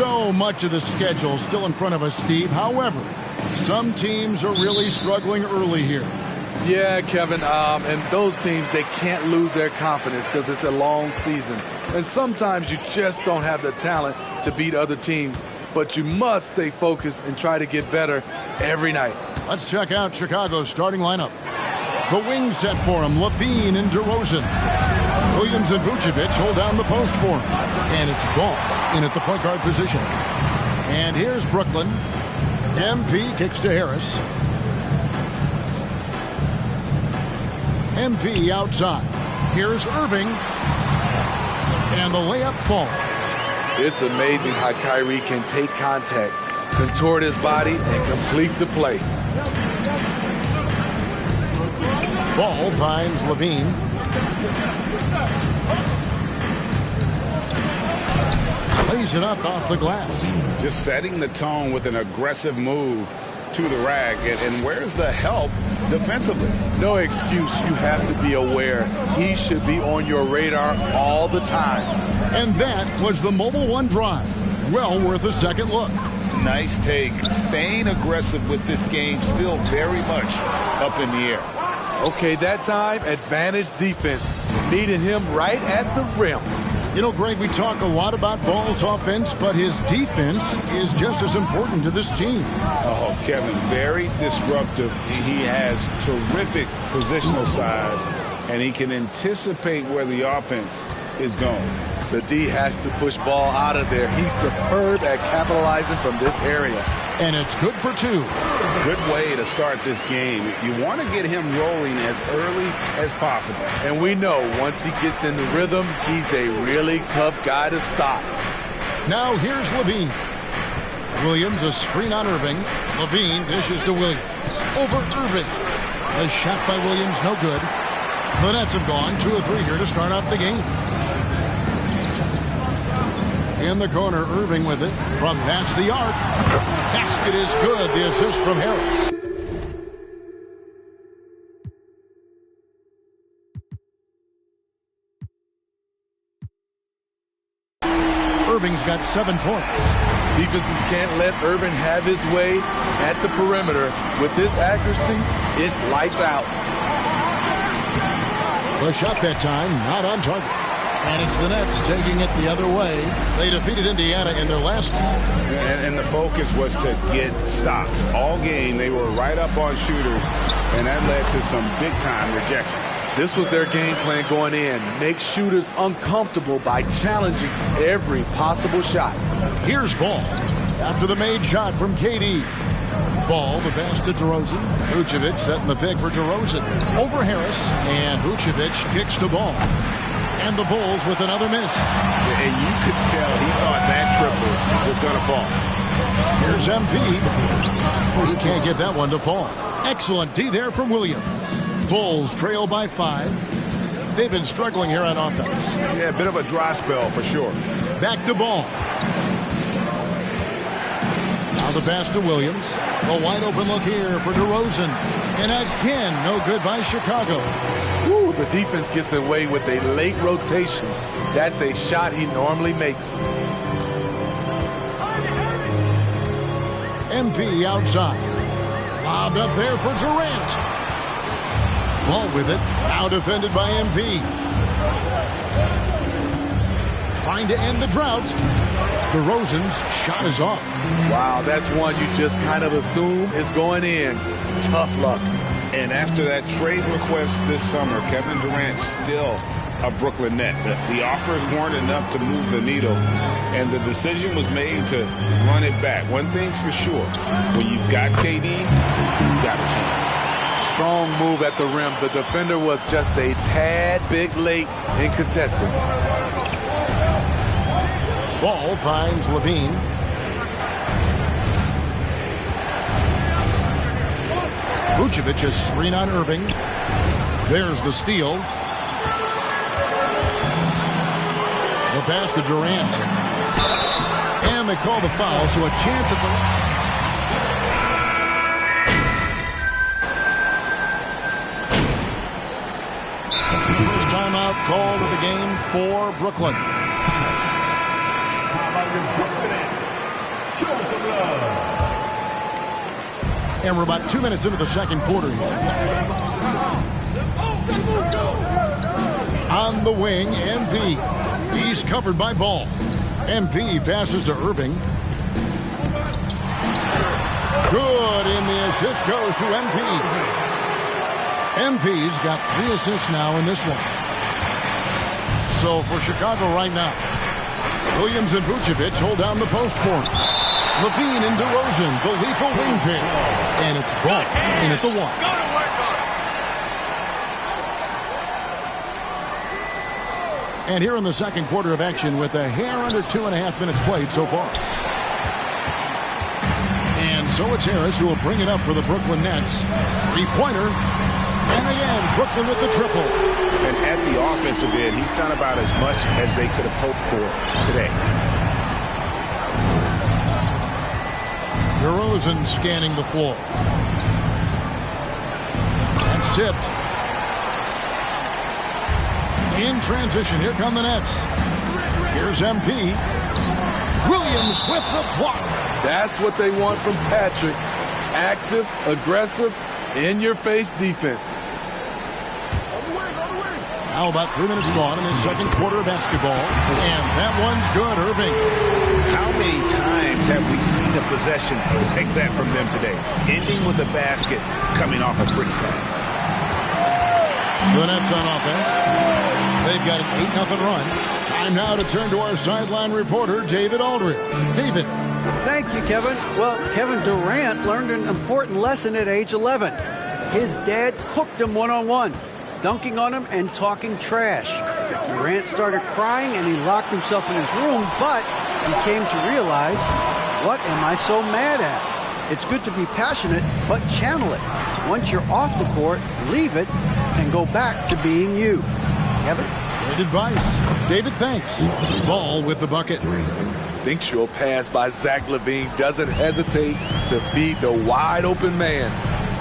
Speaker 4: So much of the schedule still in front of us, Steve. However, some teams are really struggling early here.
Speaker 3: Yeah, Kevin, and those teams, they can't lose their confidence because it's a long season. And sometimes you just don't have the talent to beat other teams. But you must stay focused and try to get better every night.
Speaker 4: Let's check out Chicago's starting lineup. The wing set for him, Levine and DeRozan. Williams and Vucevic hold down the post for him. And it's Ball in at the point guard position. And here's Brooklyn. MP kicks to Harris. MP outside. Here's Irving. And the layup falls.
Speaker 3: It's amazing how Kyrie can take contact, contort his body, and complete the play.
Speaker 4: Ball finds Levine. Lays it up off the glass.
Speaker 5: Just setting the tone with an aggressive move to the rack. And where's the help defensively?
Speaker 3: No excuse. You have to be aware. He should be on your radar all the time.
Speaker 4: And that was the Mobile One drive. Well worth a second look.
Speaker 5: Nice take. Staying aggressive with this game still very much up in the air.
Speaker 3: Okay, that time, advantage defense. Needed him right at the rim.
Speaker 4: You know, Greg, we talk a lot about Ball's offense, but his defense is just as important to this team.
Speaker 5: Oh, Kevin, very disruptive. He has terrific positional size, and he can anticipate where the offense is going.
Speaker 3: The D has to push Ball out of there. He's superb at capitalizing from this area.
Speaker 4: And it's good for two.
Speaker 5: Good way to start this game. You want to get him rolling as early as possible.
Speaker 3: And we know once he gets in the rhythm, he's a really tough guy to stop.
Speaker 4: Now here's Levine. Williams, a screen on Irving. Levine dishes to Williams. Over Irving. A shot by Williams, no good. The Nets have gone 2 of 3 here to start off the game. In the corner, Irving with it from past the arc. Basket is good. The assist from Harris. Irving's got 7 points.
Speaker 3: Defenses can't let Irving have his way at the perimeter. With this accuracy, it's lights out.
Speaker 4: The shot that time, not on target. And it's the Nets taking it the other way. They defeated Indiana in their last game.
Speaker 5: And the focus was to get stops. All game, they were right up on shooters, and that led to some big-time rejections.
Speaker 3: This was their game plan going in. Make shooters uncomfortable by challenging every possible shot.
Speaker 4: Here's Ball. After the made shot from KD. Ball, the pass to DeRozan. Vucevic setting the pick for DeRozan. Over Harris, and Vucevic kicks to Ball. And the Bulls with another miss.
Speaker 5: And you could tell he thought that triple was going to fall.
Speaker 4: Here's MP. He can't get that one to fall. Excellent D there from Williams. Bulls trail by 5. They've been struggling here on offense.
Speaker 5: Yeah, a bit of a dry spell for sure.
Speaker 4: Back to Ball. Now the pass to Williams. A wide open look here for DeRozan. And again, no good by Chicago.
Speaker 3: Ooh, the defense gets away with a late rotation. That's a shot he normally makes.
Speaker 4: MP outside. Lobbed up there for Durant. Ball with it. Now defended by MP. Trying to end the drought. DeRozan's shot is off.
Speaker 3: Wow, that's one you just kind of assume is going in. Tough luck.
Speaker 5: And after that trade request this summer, Kevin Durant's still a Brooklyn Net. The offers weren't enough to move the needle, and the decision was made to run it back. One thing's for sure, when you've got KD, you've got a chance.
Speaker 3: Strong move at the rim. The defender was just a tad bit late in contesting.
Speaker 4: Ball finds Levine. Vucevic a screen on Irving. There's the steal. The pass to Durant. And they call the foul, so a chance at the... First timeout called of the game for Brooklyn.
Speaker 8: How about your Brooklyn Nets?
Speaker 4: And we're about 2 minutes into the second quarter here. On the wing, MP. He's covered by Ball. MP passes to Irving. Good, and the assist goes to MP. MP's got 3 assists now in this one. So for Chicago right now, Williams and Vucevic hold down the post for him. Levine and DeRozan, the lethal wing pair. And it's Ball in at the 1. And here in the second quarter of action with a hair under 2.5 minutes played so far. And so it's Harris who will bring it up for the Brooklyn Nets. 3-pointer. And again, Brooklyn with the triple.
Speaker 5: And at the offensive end, he's done about as much as they could have hoped for today.
Speaker 4: DeRozan scanning the floor. That's tipped. In transition, here come the Nets. Here's MP. Williams with the block.
Speaker 3: That's what they want from Patrick. Active, aggressive, in-your-face defense.
Speaker 4: Now about 3 minutes gone in the second quarter of basketball. And that one's good, Irving.
Speaker 5: How many times have we seen a possession like that from them today? Ending with a basket, coming off a pretty pass.
Speaker 4: The Nets on offense. They've got an 8-0 run. Time now to turn to our sideline reporter, David Aldridge. David.
Speaker 6: Thank you, Kevin. Well, Kevin Durant learned an important lesson at age 11. His dad cooked him one-on-one, dunking on him and talking trash. Durant started crying and he locked himself in his room, but he came to realize, what am I so mad at? It's good to be passionate, but channel it. Once you're off the court, leave it and go back to being you. Kevin?
Speaker 4: Great advice. David, thanks. Ball with the bucket.
Speaker 3: Instinctual pass by Zach LaVine doesn't hesitate to feed the wide open man.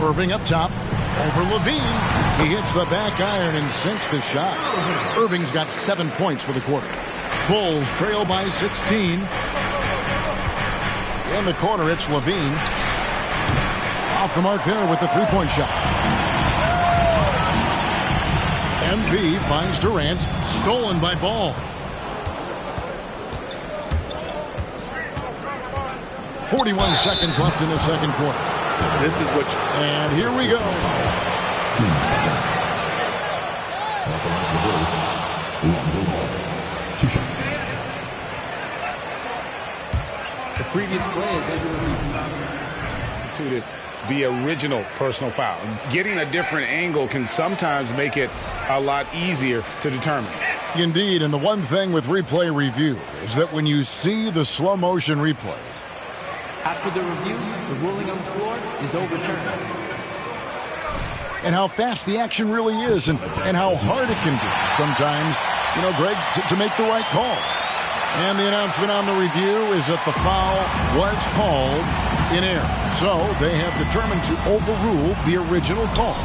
Speaker 4: Irving up top. Over LaVine. He hits the back iron and sinks the shot. Irving's got 7 points for the quarter. Bulls trail by 16. In the corner, it's LaVine. Off the mark there with the three-point shot. MP finds Durant. Stolen by Ball. 41 seconds left in the second quarter.
Speaker 3: This is what
Speaker 4: and here we go.
Speaker 5: The previous play is instituted the original personal foul. Getting a different angle can sometimes make it a lot easier to determine.
Speaker 4: Indeed, and the one thing with replay review is that when you see the slow motion replays,
Speaker 7: after the review, the ruling on the floor is overturned.
Speaker 4: And how fast the action really is and how hard it can be sometimes, you know, Greg, to make the right call. And the announcement on the review is that the foul was called in error. So they have determined to overrule the original call.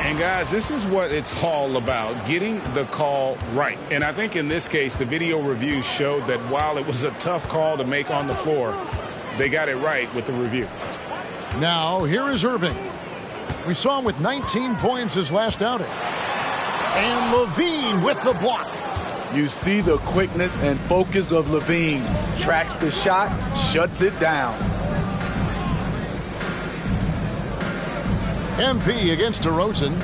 Speaker 5: And guys, this is what it's all about, getting the call right. And I think in this case, the video review showed that while it was a tough call to make on the floor, they got it right with the review.
Speaker 4: Now, here is Irving. We saw him with 19 points his last outing. And LaVine with the block.
Speaker 3: You see the quickness and focus of LaVine. Tracks the shot, shuts it down.
Speaker 4: MP against DeRozan.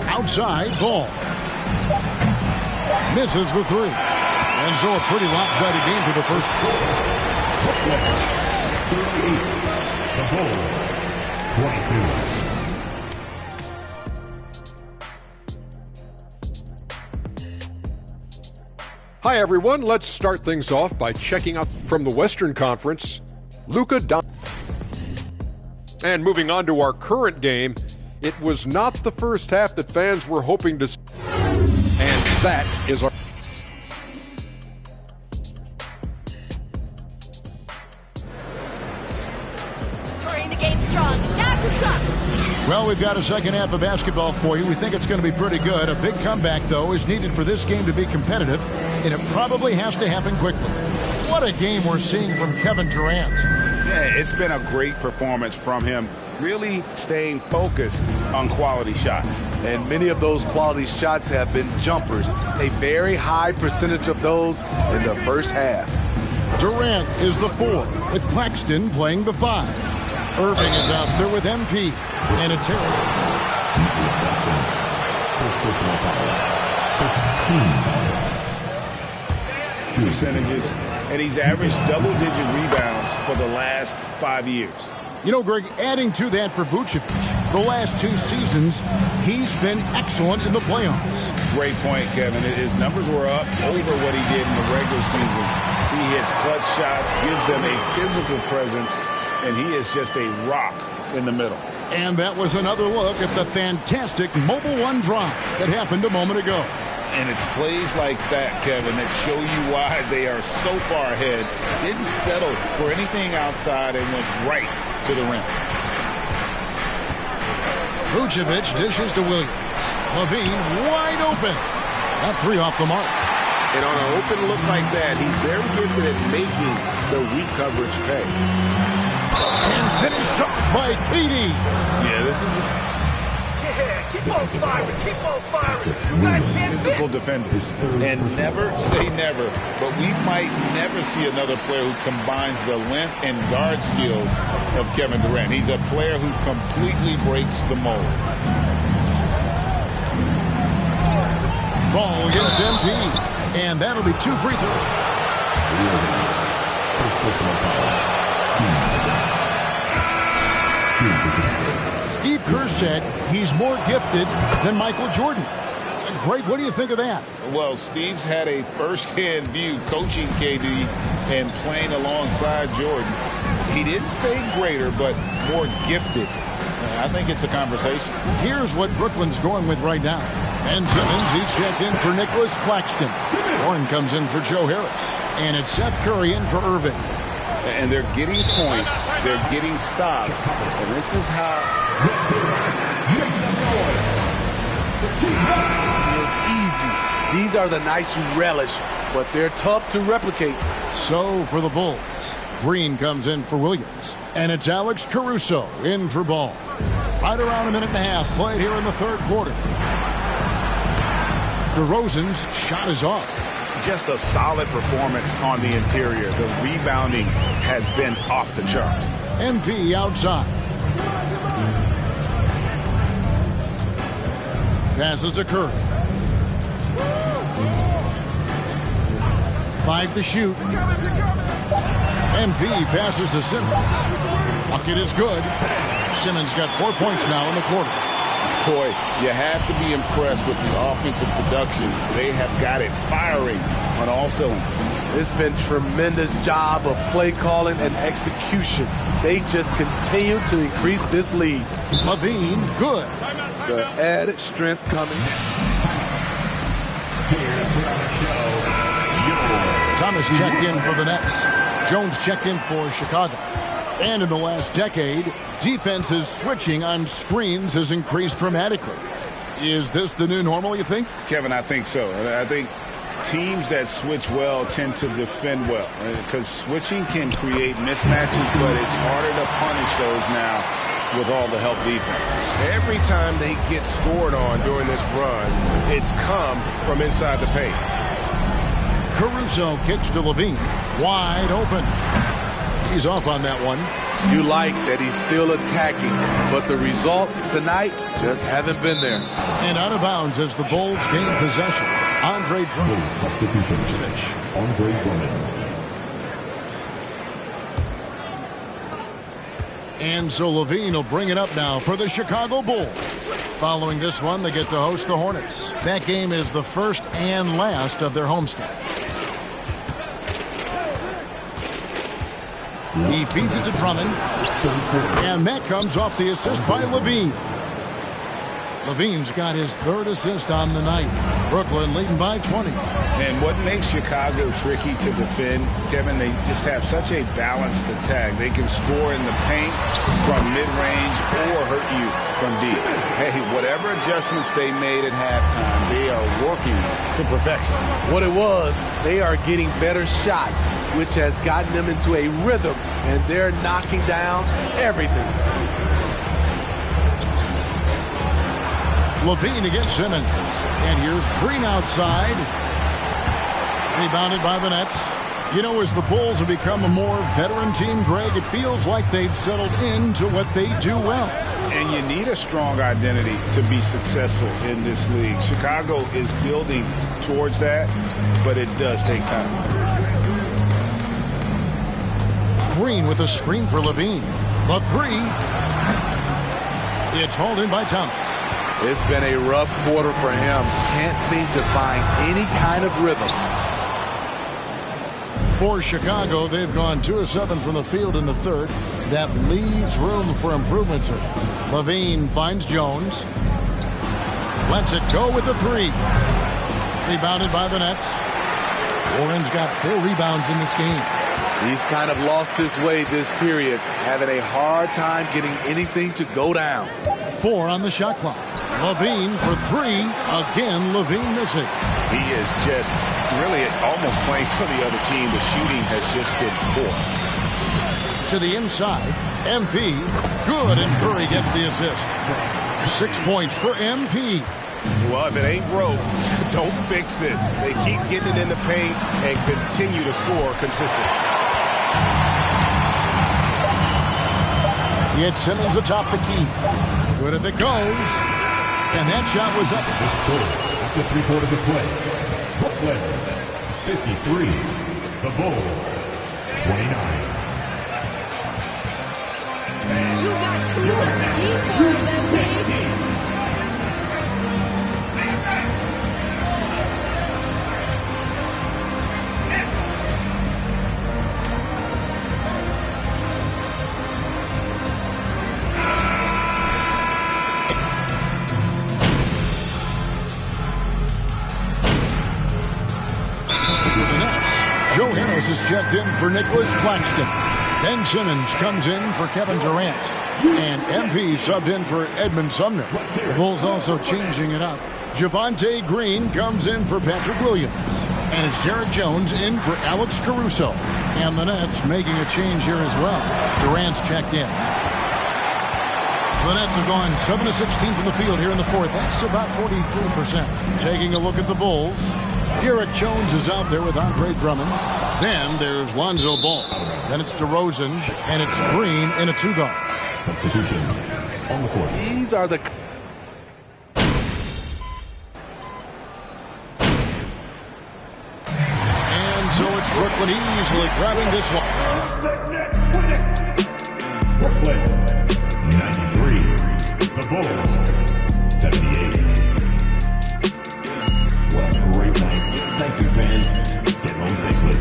Speaker 4: Outside, Ball. Misses the three. And so a pretty lopsided game for the first quarter.
Speaker 8: 38. The Bulls, 22.
Speaker 10: Hi, everyone. Let's start things off by checking out from the Western Conference, Luka Doncic. And moving on to our current game, it was not the first half that fans were hoping to see. And that is our...
Speaker 4: Well, we've got a second half of basketball for you. We think it's going to be pretty good. A big comeback, though, is needed for this game to be competitive, and it probably has to happen quickly. What a game we're seeing from Kevin Durant.
Speaker 5: Yeah, it's been a great performance from him, really staying focused on quality shots.
Speaker 3: And many of those quality shots have been jumpers, a very high percentage of those in the first half.
Speaker 4: Durant is the 4, with Claxton playing the 5. Irving is out there with MP, and it's Harris.
Speaker 5: Percentages, and he's averaged double-digit rebounds for the last 5 years.
Speaker 4: You know, Greg, adding to that for Vucevic, the last 2 seasons, he's been excellent in the playoffs.
Speaker 5: Great point, Kevin. His numbers were up over what he did in the regular season. He hits clutch shots, gives them a physical presence, and he is just a rock in the middle.
Speaker 4: And that was another look at the fantastic Mobile One drive that happened a moment ago.
Speaker 5: And it's plays like that, Kevin, that show you why they are so far ahead. Didn't settle for anything outside and went right to the rim.
Speaker 4: Vucevic dishes to Williams. Levine wide open. That 3 off the mark.
Speaker 5: And on an open look like that, he's very gifted at making the weak coverage pay.
Speaker 4: And finished off by KD.
Speaker 5: Yeah, this is
Speaker 9: keep on firing, keep on firing. You guys can't
Speaker 5: physical defenders. And never say never, but we might never see another player who combines the length and guard skills of Kevin Durant. He's a player who completely breaks the mold.
Speaker 4: Ball against MP. And that'll be 2 free throws. Steve Kerr said he's more gifted than Michael Jordan. Great. What do you think of that?
Speaker 5: Well, Steve's had a first-hand view coaching KD and playing alongside Jordan. He didn't say greater, but more gifted. I think it's a conversation.
Speaker 4: Here's what Brooklyn's going with right now. Ben Simmons, he's checked in for Nicholas Claxton. Warren comes in for Joe Harris. And it's Seth Curry in for Irving.
Speaker 5: And they're getting points. They're getting stops. And this is how...
Speaker 3: It's easy. These are the nights you relish, but they're tough to replicate.
Speaker 4: So for the Bulls, Green comes in for Williams. And it's Alex Caruso in for Ball. Right around a minute and a half played here in the third quarter. DeRozan's shot is off.
Speaker 5: Just a solid performance on the interior. The rebounding has been off the charts.
Speaker 4: MP outside. Passes to Curry. 5 to shoot. MP passes to Simmons. Bucket is good. Simmons got 4 points now in the quarter.
Speaker 5: Boy, you have to be impressed with the offensive production. They have got it firing on all cylinders.
Speaker 3: It's been tremendous job of play calling and execution. They just continue to increase this lead.
Speaker 4: Levine, good.
Speaker 3: The added strength coming.
Speaker 4: Thomas checked in for the Nets. Jones checked in for Chicago. And in the last decade, defenses switching on screens has increased dramatically. Is this the new normal, you think?
Speaker 5: Kevin, I think so. I think teams that switch well tend to defend well, because switching can create mismatches, but it's harder to punish those now with all the help defense.
Speaker 14: Every time they get scored on during this run, it's come from inside the paint.
Speaker 4: Caruso kicks to Levine. Wide open. He's off on that one.
Speaker 3: You like that he's still attacking, but the results tonight just haven't been there.
Speaker 4: And out of bounds as the Bulls gain possession. Andre Drummond.
Speaker 8: Substitution. Andre Drummond.
Speaker 4: And so Levine will bring it up now for the Chicago Bulls. Following this one, they get to host the Hornets. That game is the first and last of their homestand. He feeds it to Drummond. And that comes off the assist by Levine. Levine's got his third assist on the night. Brooklyn leading by 20.
Speaker 5: And what makes Chicago tricky to defend, Kevin, they just have such a balanced attack. They can score in the paint from mid-range or hurt you from deep. Hey, whatever adjustments they made at halftime, they are working to perfection.
Speaker 3: What it was, they are getting better shots, which has gotten them into a rhythm, and they're knocking down everything.
Speaker 4: Levine against Simmons. And here's Green outside. Rebounded by the Nets. You know, as the Bulls have become a more veteran team, Greg, it feels like they've settled into what they do well.
Speaker 5: And you need a strong identity to be successful in this league. Chicago is building towards that, but it does take time.
Speaker 4: Green with a screen for Levine. The three. It's hauled in by Thomas.
Speaker 3: It's been a rough quarter for him. Can't seem to find any kind of rhythm.
Speaker 4: For Chicago, they've gone 2 of 7 from the field in the third. That leaves room for improvement, sir. Levine finds Jones. Lets it go with the three. Rebounded by the Nets. Warren's got 4 rebounds in this game.
Speaker 3: He's kind of lost his way this period, having a hard time getting anything to go down.
Speaker 4: 4 on the shot clock. Levine for 3. Again, Levine missing.
Speaker 5: He is just really almost playing for the other team. The shooting has just been poor.
Speaker 4: To the inside, MP. Good, and Curry gets the assist. 6 points for MP.
Speaker 5: Well, if it ain't broke, don't fix it. They keep getting it in the paint and continue to score consistently.
Speaker 4: It's Simmons atop the key. Good if it goes. And that shot was up.
Speaker 8: After 3 quarters of play, Brooklyn 53, the Bulls 29.
Speaker 9: You got cooler people than me.
Speaker 4: Joe Harris is checked in for Nicholas Claxton. Ben Simmons comes in for Kevin Durant. And MP subbed in for Edmund Sumner. The Bulls also changing it up. Javonte Green comes in for Patrick Williams. And it's Derek Jones in for Alex Caruso. And the Nets making a change here as well. Durant's checked in. The Nets have gone 7 of 16 from the field here in the fourth. That's about 43%. Taking a look at the Bulls. Derek Jones is out there with Andre Drummond. Then there's Lonzo Ball. Then it's DeRozan. And it's Green in a 2-guard.
Speaker 8: Substitutions on the court.
Speaker 3: These are the...
Speaker 4: And so it's Brooklyn easily grabbing this one.
Speaker 8: Brooklyn 93. The Bulls 78. What a great night. Thank you, fans. Get home safely.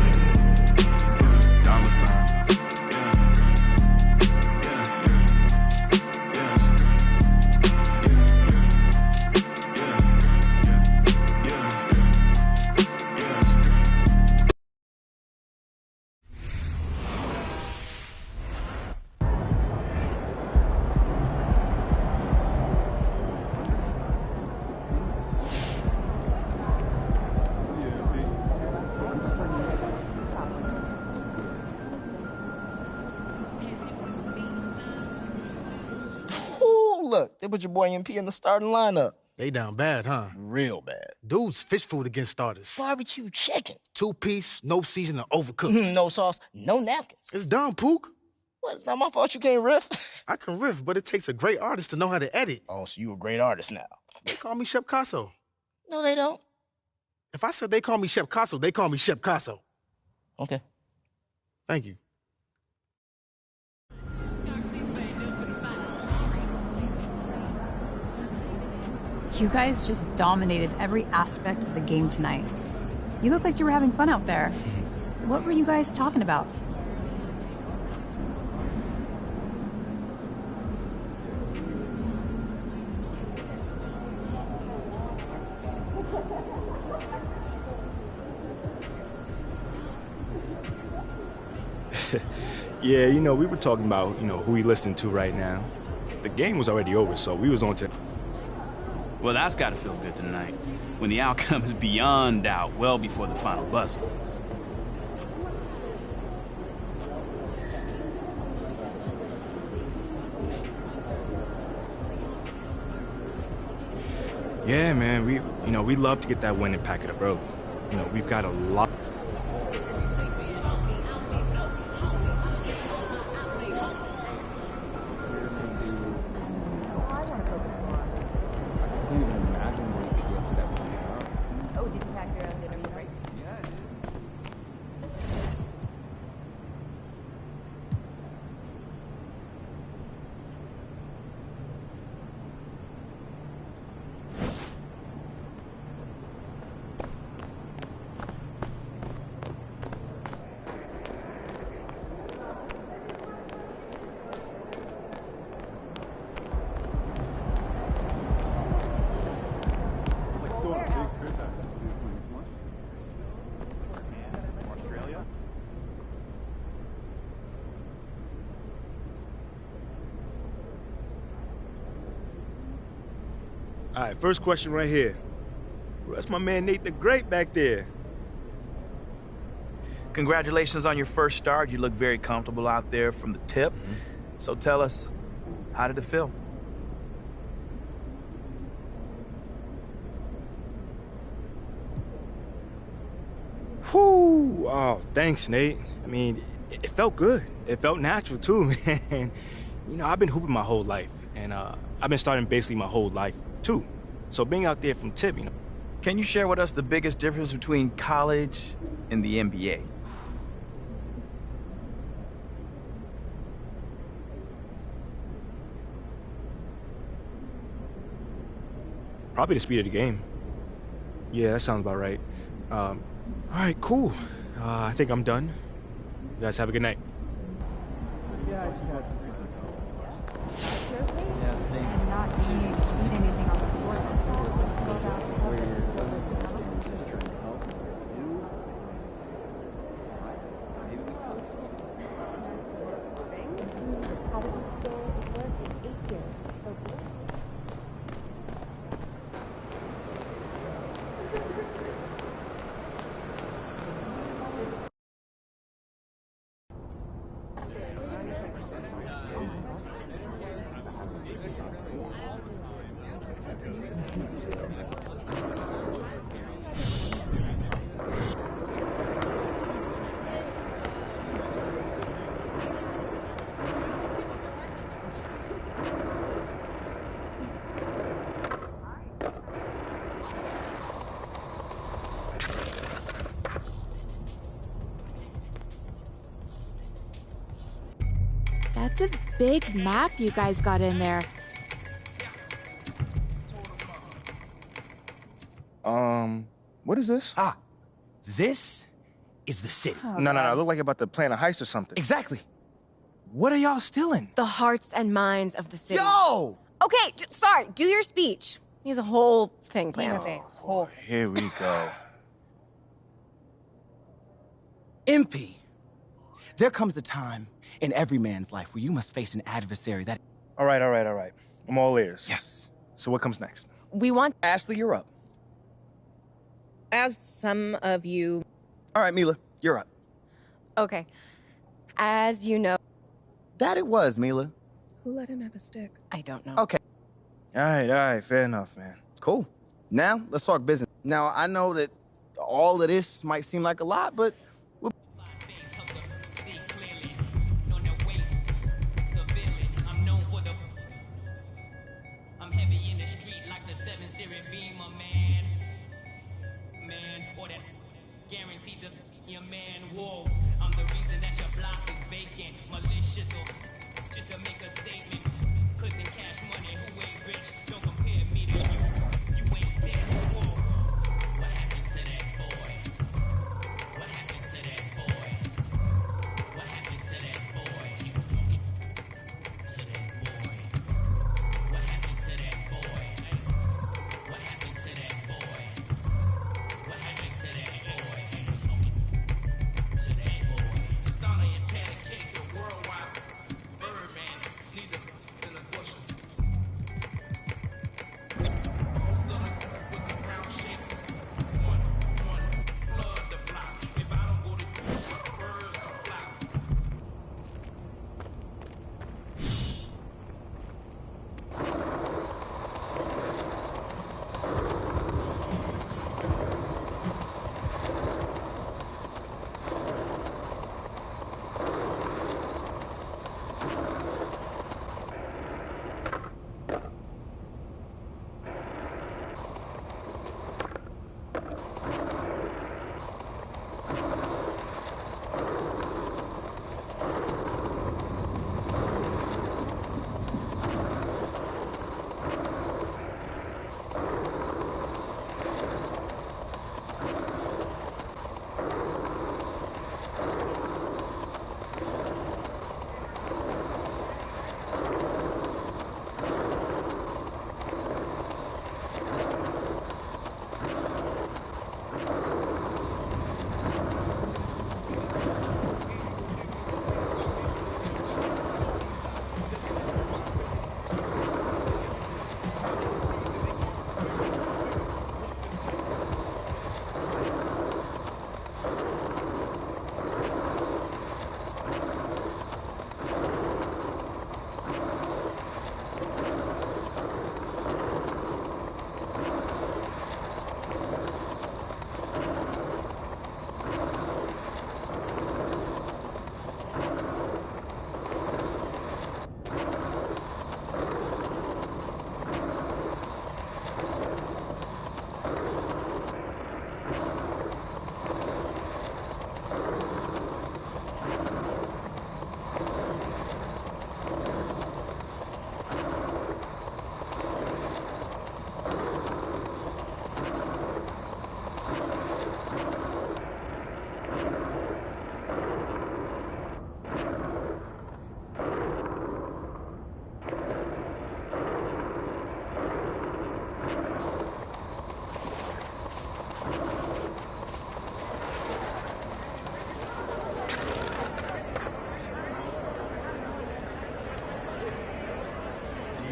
Speaker 11: Look, they put your boy MP in the starting lineup.
Speaker 15: They down bad, huh?
Speaker 11: Real bad.
Speaker 15: Dude's fish food against starters.
Speaker 11: Barbecue chicken.
Speaker 15: 2-piece, no seasoning, overcooked.
Speaker 11: No sauce, no napkins.
Speaker 15: It's done, Pook.
Speaker 11: What, it's not my fault you can't riff?
Speaker 15: I can riff, but it takes a great artist to know how to edit.
Speaker 11: Oh, so you a great artist now.
Speaker 15: They call me Shep Casso.
Speaker 11: No, they don't.
Speaker 15: If I said they call me Shep Casso, they call me Shep Casso.
Speaker 11: Okay.
Speaker 15: Thank you.
Speaker 16: You guys just dominated every aspect of the game tonight. You looked like you were having fun out there. What were you guys talking about?
Speaker 12: Yeah, you know, we were talking about, who we listening to right now. The game was already over, so we was on to...
Speaker 17: Well, that's got to feel good tonight, when the outcome is beyond doubt, well before the final buzzer.
Speaker 12: Yeah, man, we love to get that win and pack it up early. We've got a lot...
Speaker 21: All right, first question right here. That's my man Nate the Great back there.
Speaker 7: Congratulations on your first start. You look very comfortable out there from the tip. So tell us, how did it feel?
Speaker 12: Whew! Oh, thanks, Nate. I mean, it felt good. It felt natural, too, man. I've been hooping my whole life, and I've been starting basically my whole life, too. So being out there from tip,
Speaker 7: Can you share with us the biggest difference between college and the NBA?
Speaker 12: Probably the speed of the game. Yeah, that sounds about right. All right, cool. I think I'm done. You guys have a good night.
Speaker 23: Yeah, I just had some
Speaker 13: Yeah, the same. Not eat anything on the floor.
Speaker 19: That's a big map you guys got in there.
Speaker 12: What is this?
Speaker 11: This is the city.
Speaker 12: No, it looked like you're about to plan a heist or something.
Speaker 11: Exactly.
Speaker 12: What are y'all stealing?
Speaker 20: The hearts and minds of the city.
Speaker 11: Yo!
Speaker 20: Okay, sorry, do your speech. He has a whole thing planned.
Speaker 12: Here we go.
Speaker 11: MP. There comes a time in every man's life where you must face an adversary that...
Speaker 12: All right. I'm all ears.
Speaker 11: Yes.
Speaker 12: So what comes next?
Speaker 20: We want...
Speaker 11: Ashley, you're up.
Speaker 20: As some of you...
Speaker 11: All right, Mila, you're up.
Speaker 20: Okay. As you know...
Speaker 11: That it was, Mila.
Speaker 20: Who let him have a stick? I don't know.
Speaker 11: Okay.
Speaker 12: All right, fair enough, man.
Speaker 11: Cool. Now, let's talk business. Now, I know that all of this might seem like a lot, but...
Speaker 24: I'm the reason that your block is vacant, malicious or just to make a statement. Couldn't cash money, who ain't rich? Don't compare me to you. You ain't this. Whoa. What happened to that boy? What happened to that boy? What happened to that boy? You were talking to that boy. What happened to that boy? What happened to that boy?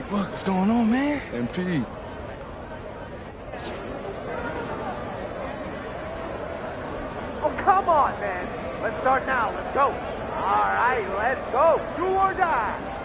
Speaker 21: What's going on, man?
Speaker 1: MP.
Speaker 9: Oh, come on, man. Let's start now. Let's go. All right, let's go. Do or die.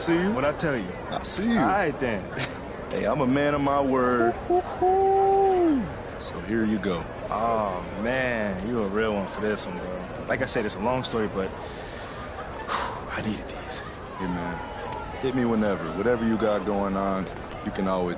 Speaker 1: see you.
Speaker 21: What'd I tell you?
Speaker 1: I see you.
Speaker 21: All right, then.
Speaker 1: Hey, I'm a man of my word. So here you go.
Speaker 21: Oh, man. You a real one for this one, bro. Like I said, it's a long story, but I needed these.
Speaker 1: Hey, man. Hit me whenever. Whatever you got going on, you can always...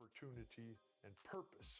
Speaker 10: Opportunity and purpose.